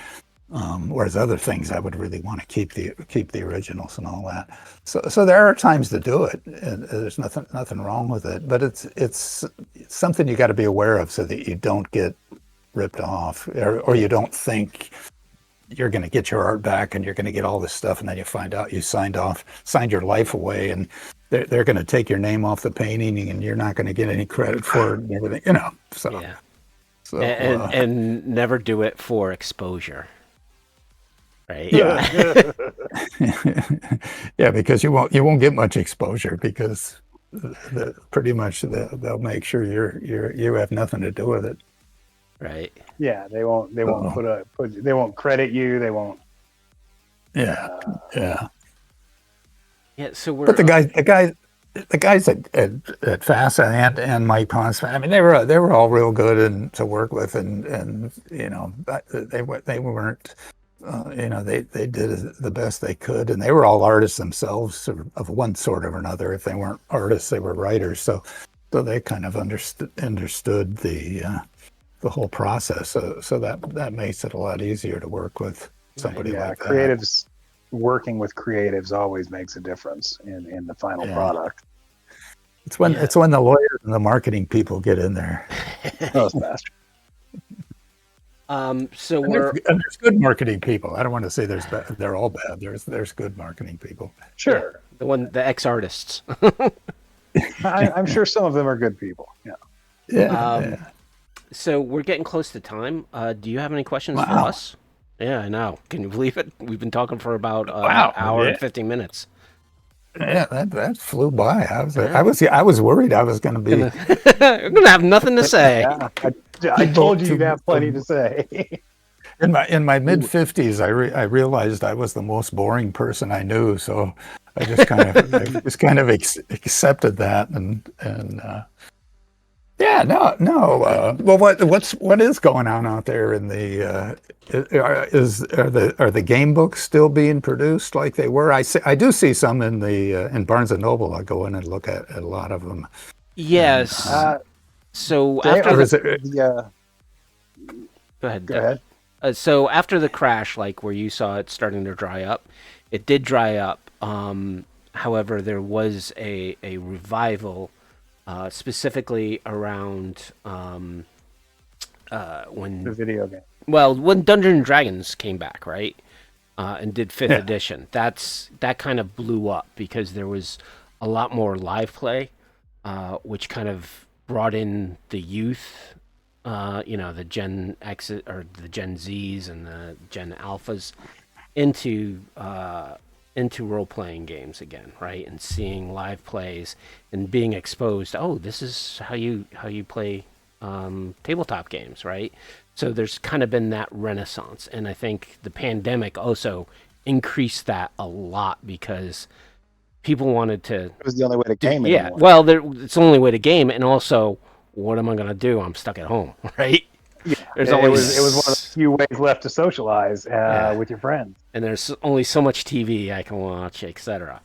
Whereas other things I would really want to keep the originals and all that. So there are times to do it, and there's nothing wrong with it. But it's something you got to be aware of so that you don't get ripped off, or you don't think you're going to get your art back and you're going to get all this stuff, and then you find out you signed your life away, and they're going to take your name off the painting, and you're not going to get any credit for it and everything. So Yeah. So and never do it for exposure. Right. Yeah. Yeah, because you won't get much exposure because pretty much they'll make sure you have nothing to do with it. Right. Yeah, they won't they won't credit you. They won't. Yeah. So we're. But the guys at FASA and Mike Ponce, I mean, they were all real good and to work with, and they weren't. They did the best they could, and they were all artists themselves of one sort or another. If they weren't artists, they were writers. So they kind of understood the whole process. So that makes it a lot easier to work with somebody like that. Creatives working with creatives always makes a difference in the final product. It's when the lawyers and the marketing people get in there. Those bastards. So there's good marketing people. I don't want to say they're all bad. There's good marketing people. Sure. The ex-artists. I'm sure some of them are good people. Yeah. Yeah. So we're getting close to time. Do you have any questions for us? Yeah, I know. Can you believe it? We've been talking for about an hour and 50 minutes. Yeah, that flew by. I was worried I was going to be. I'm gonna have nothing to say. Yeah, I told you you'd have plenty to say. In my mid-50s, I realized I was the most boring person I knew, so I just kind of accepted that, and yeah, no. Well, what is going on out there in the are the game books still being produced like they were? I do see some in Barnes and Noble. I go in and look at a lot of them. Yes. So after Go ahead. So after the crash, like where you saw it starting to dry up, it did dry up. However, there was a revival, specifically around when the video game. Well, when Dungeons and Dragons came back, right, and did 5th edition, that kind of blew up because there was a lot more live play, which kind of brought in the youth. The Gen X or the Gen Zs and the Gen Alphas into role-playing games again, right? And seeing live plays and being exposed. Oh, this is how you play tabletop games, right? So there's kind of been that renaissance, and I think the pandemic also increased that a lot because people wanted to. It was the only way to game. Yeah, well, it's the only way to game, and also, what am I going to do? I'm stuck at home, right? Yeah, there's it was one of the few ways left to socialize with your friends. And there's only so much TV I can watch, etc.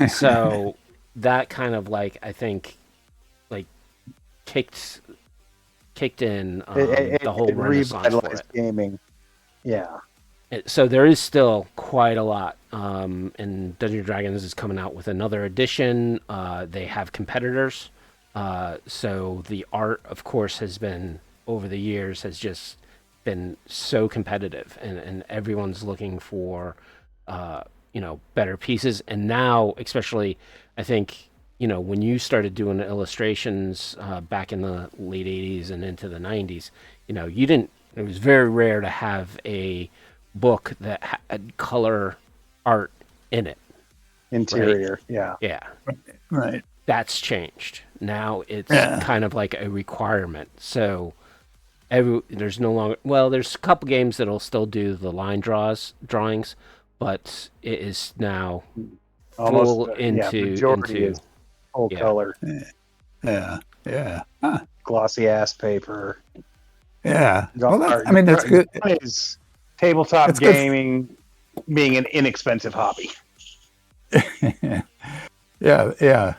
So that kind of I think kicked in the whole renaissance for it. Gaming. Yeah. So there is still quite a lot. And Dungeons & Dragons is coming out with another edition. They have competitors. So the art, of course, has been over the years has just been so competitive, and everyone's looking for better pieces. And now, especially, I think when you started doing illustrations back in the late '80s and into the '90s, you didn't. It was very rare to have a book that had color art in it. Interior, right? Yeah. Right. That's changed. Now it's kind of like a requirement. So there's no longer. Well, there's a couple games that'll still do the line drawings, but it is now Almost, full majority into is full yeah. color, Yeah. Huh. glossy ass paper. Yeah. Well, that's good. Is tabletop It's good. gaming being an inexpensive hobby. Yeah.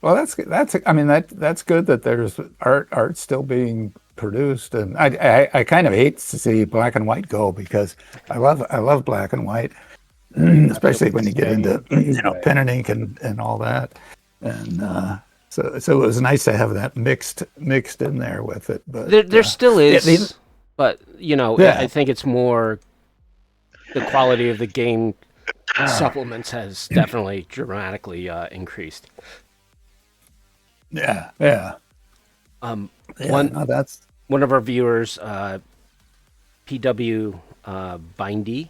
Well, that's. I mean, that's good that there's art still being produced, and I kind of hate to see black and white go, because I love black and white, especially when you get into pen and ink and all that, and so it was nice to have that mixed in there with it. But there still is, but I think it's more the quality of the game supplements has definitely dramatically increased. Yeah. One of our viewers, PW Bindy,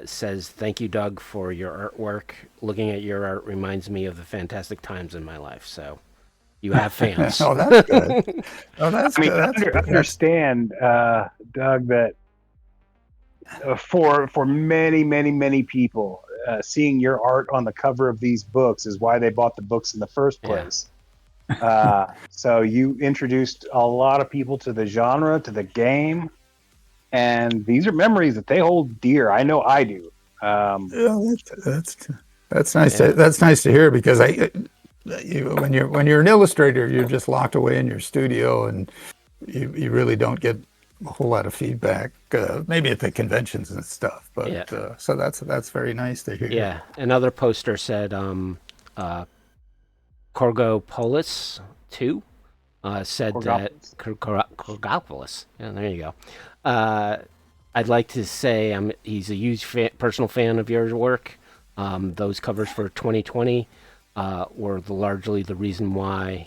says, "Thank you, Doug, for your artwork. Looking at your art reminds me of the fantastic times in my life." So you have fans. Oh, that's good. Understand, Doug, that for many people, seeing your art on the cover of these books is why they bought the books in the first place. So you introduced a lot of people to the genre, to the game, and these are memories that they hold dear. I know I do. That's nice. That's nice to hear, because when you're an illustrator, you're just locked away in your studio, and you really don't get a whole lot of feedback. Maybe at the conventions and stuff, but so that's very nice to hear. Yeah, another poster said, Corgopolis 2 said that Corgopolis. Yeah, there you go. I'd like to say he's a huge personal fan of your work. Those covers for 2020 were largely the reason why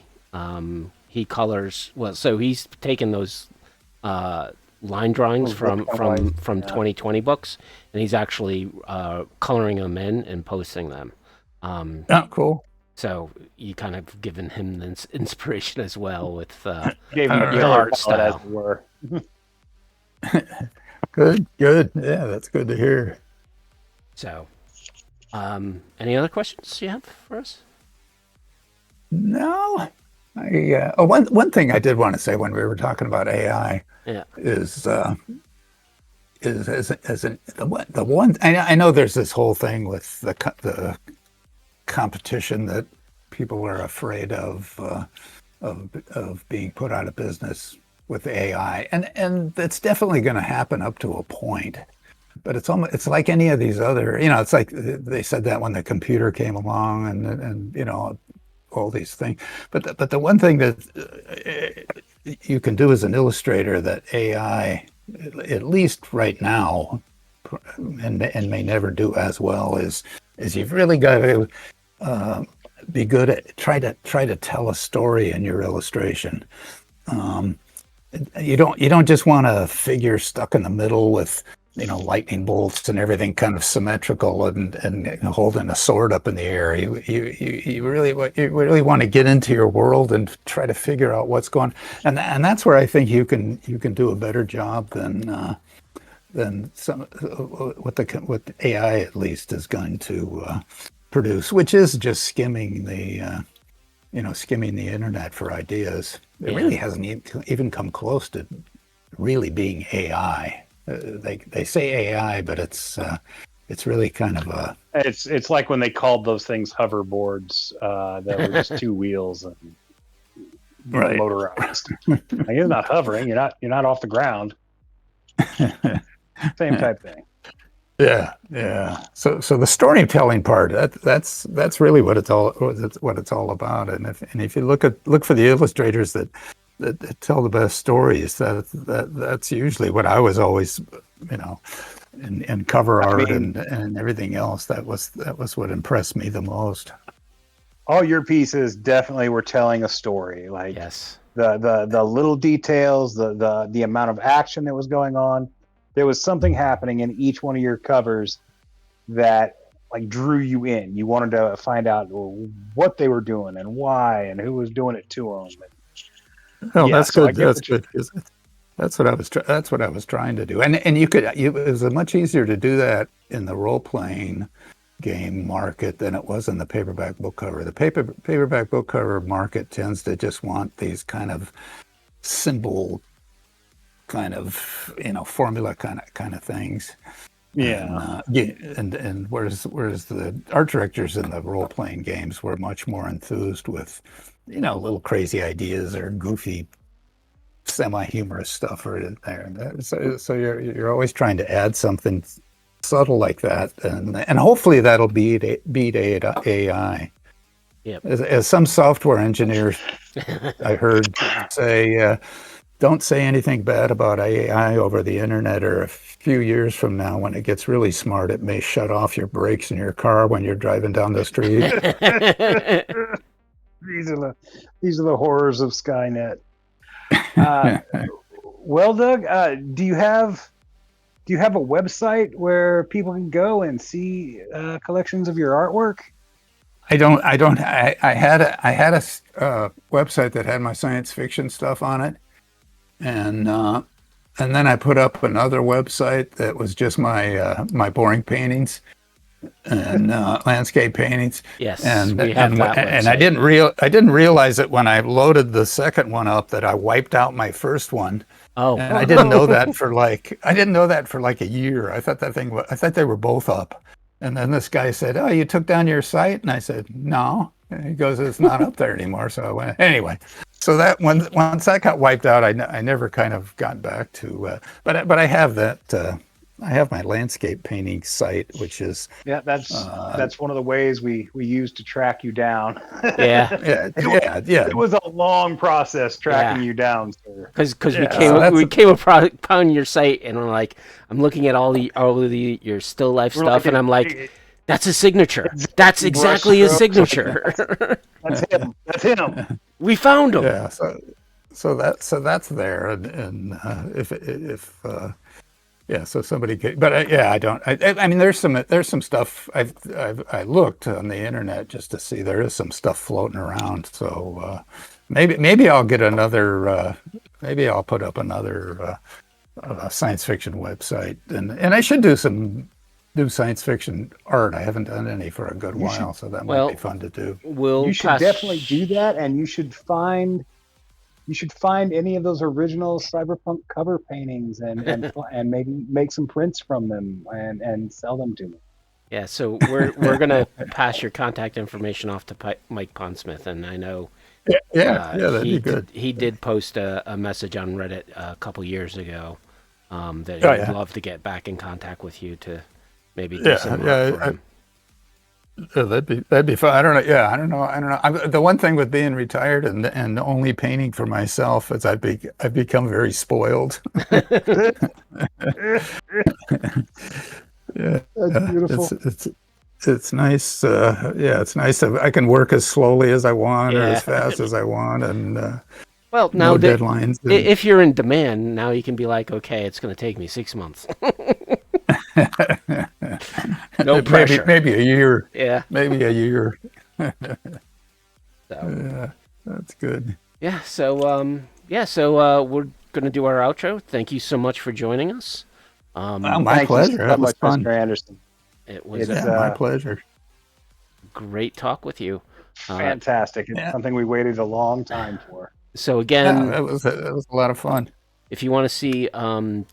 he colors. Well, so he's taken those line drawings from 2020 books, and he's actually coloring them in and posting them. Cool. So you kind of given him the inspiration as well with Gave him your art style. As it were. Good. Yeah, that's good to hear. So, any other questions you have for us? No. One thing I did want to say when we were talking about AI is the one. I know there's this whole thing with the competition that people are afraid of being put out of business with AI, and it's definitely going to happen up to a point. But it's like any of these other, it's like they said that when the computer came along, and all these things. But the one thing that you can do as an illustrator that AI, at least right now, and may never do as well, is you've really got to be good at try to tell a story in your illustration. You don't just want a figure stuck in the middle with lightning bolts and everything kind of symmetrical and holding a sword up in the air. You really want to get into your world and try to figure out what's going on. And that's where I think you can do a better job than what AI at least is going to produce, which is just skimming the internet for ideas. It really hasn't even come close to really being AI. They say AI, but it's really kind of a. It's like when they called those things hoverboards that were just two wheels and motorized. Like, it's not hovering. You're not off the ground. Same type thing. Yeah. So the storytelling part, that's really what it's all about. And if you look for the illustrators that tell the best stories, that's usually what I was always, in cover art and everything else. That was what impressed me the most. All your pieces definitely were telling a story. Like the little details, the amount of action that was going on. There was something happening in each one of your covers that like drew you in. You wanted to find out what they were doing and why and who was doing it to them. That's good. That's good. That's what I was. That's what I was trying to do, and you could. It was much easier to do that in the role playing game market than it was in the paperback book cover. The paperback book cover market tends to just want these kind of simple, kind of formula kind of things. Yeah. And whereas the art directors in the role playing games were much more enthused with, little crazy ideas or goofy semi-humorous stuff are in there. So you're always trying to add something subtle like that, and hopefully that'll beat AI. Yep. As some software engineers I heard say, don't say anything bad about AI over the internet, or a few years from now when it gets really smart, it may shut off your brakes in your car when you're driving down the street. These are the horrors of Skynet. Well, Doug, do you have a website where people can go and see collections of your artwork? I don't. I had a website that had my science fiction stuff on it, and then I put up another website that was just my boring paintings and landscape paintings. Yes, and we have that and website. I didn't realize it when I loaded the second one up that I wiped out my first one. Oh, and I didn't know that for like a year. I thought they were both up. And then this guy said, "Oh, you took down your site?" And I said, "No." And he goes, "It's not up there anymore." So I went anyway. So that once that got wiped out, I never kind of got back to. But I have that. I have my landscape painting site, which is that's one of the ways we use to track you down. Yeah. It was a long process tracking you down, sir. Because we came upon your site, and I'm looking at all your still life stuff, and I'm like, that's a signature. That's exactly his signature. That's him. We found him. Yeah. So that's there, and if so somebody could, but I don't. I mean, there's some stuff. I looked on the internet just to see there is some stuff floating around. So maybe I'll get another. Maybe I'll put up another science fiction website, and I should do some new science fiction art. I haven't done any for a good while, so that might be fun to do. You should definitely do that, and you should find any of those original Cyberpunk cover paintings and maybe make some prints from them and sell them to me. Yeah, so we're gonna pass your contact information off to Mike Pondsmith, and I know. That'd be good. He did post a message on Reddit a couple years ago that he would love to get back in contact with you to maybe do some work for him. Yeah, that'd be fun. I don't know. Yeah, I don't know. The one thing with being retired and only painting for myself is I've become very spoiled. Yeah, that's beautiful. It's nice. It's nice. I can work as slowly as I want or as fast as I want, and now no deadlines. If you're in demand, now you can be like, okay, it's going to take me 6 months. No pressure. Maybe a year. Yeah. Maybe a year. So. That's good. Yeah. So we're gonna do our outro. Thank you so much for joining us. My pleasure. That was fun, Mr. Anderson. It was my pleasure. Great talk with you. Fantastic. It's something we waited a long time for. So again, it was a lot of fun. If you want to see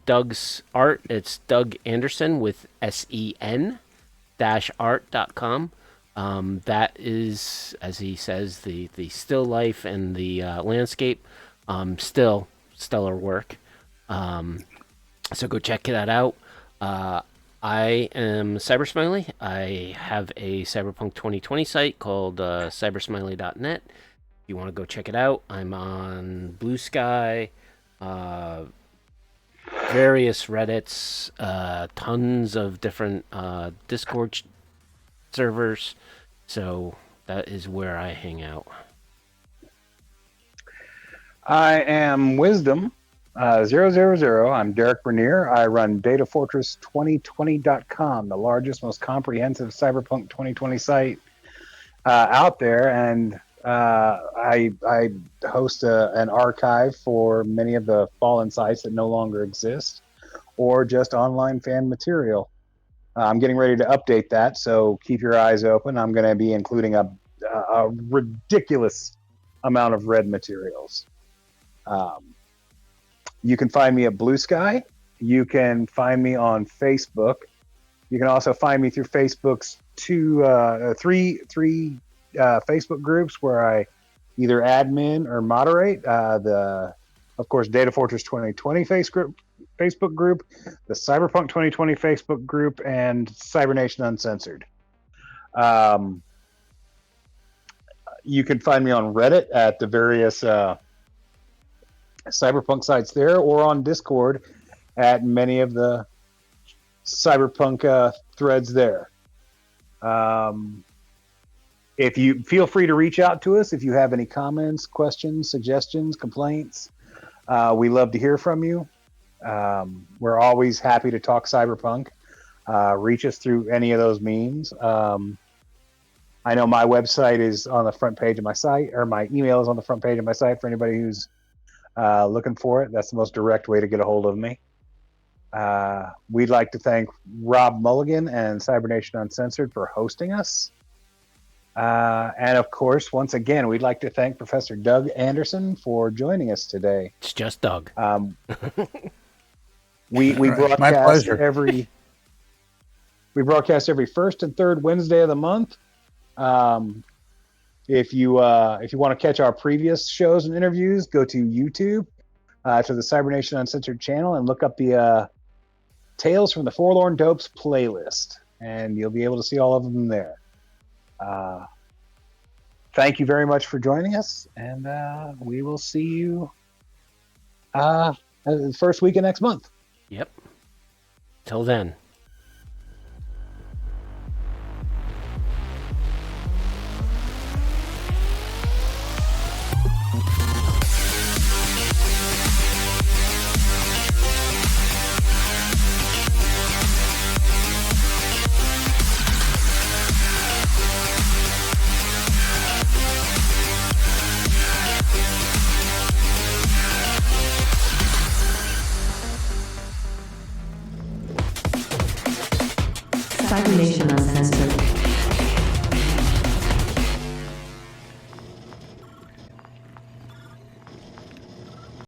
Doug's art, it's Doug Anderson with sen-art.com. That is, as he says, the still life and the landscape. Still stellar work. So go check that out. I am Cybersmily. I have a Cyberpunk 2020 site called cybersmily.net. If you want to go check it out, I'm on Blue Sky. Various Reddits, tons of different Discord servers, so that is where I hang out. I am Wisdom 000. I'm Derek Bernier. I run Datafortress2020.com, the largest, most comprehensive Cyberpunk 2020 site out there, and I host an archive for many of the fallen sites that no longer exist, or just online fan material. I'm getting ready to update that, so keep your eyes open. I'm going to be including a ridiculous amount of red materials. You can find me at Blue Sky. You can find me on Facebook. You can also find me through Facebook's three Facebook groups where I either admin or moderate. Of course, Datafortress2020 Facebook group, the Cyberpunk 2020 Facebook group, and Cybernation Uncensored. You can find me on Reddit at the various Cyberpunk sites there, or on Discord at many of the Cyberpunk threads there. If you feel free to reach out to us if you have any comments, questions, suggestions, complaints, we love to hear from you. We're always happy to talk Cyberpunk. Reach us through any of those means. I know my website is on the front page of my site, or my email is on the front page of my site for anybody who's looking for it. That's the most direct way to get a hold of me. We'd like to thank Rob Mulligan and Cybernation Uncensored for hosting us. And of course, once again, we'd like to thank Professor Doug Anderson for joining us today. It's just Doug. We broadcast every first and third Wednesday of the month. If you want to catch our previous shows and interviews, go to YouTube, to the Cybernation Uncensored channel, and look up the Tales from the Forlorn Dopes playlist, and you'll be able to see all of them there. Thank you very much for joining us, and we will see you the first week of next month. Yep. Till then.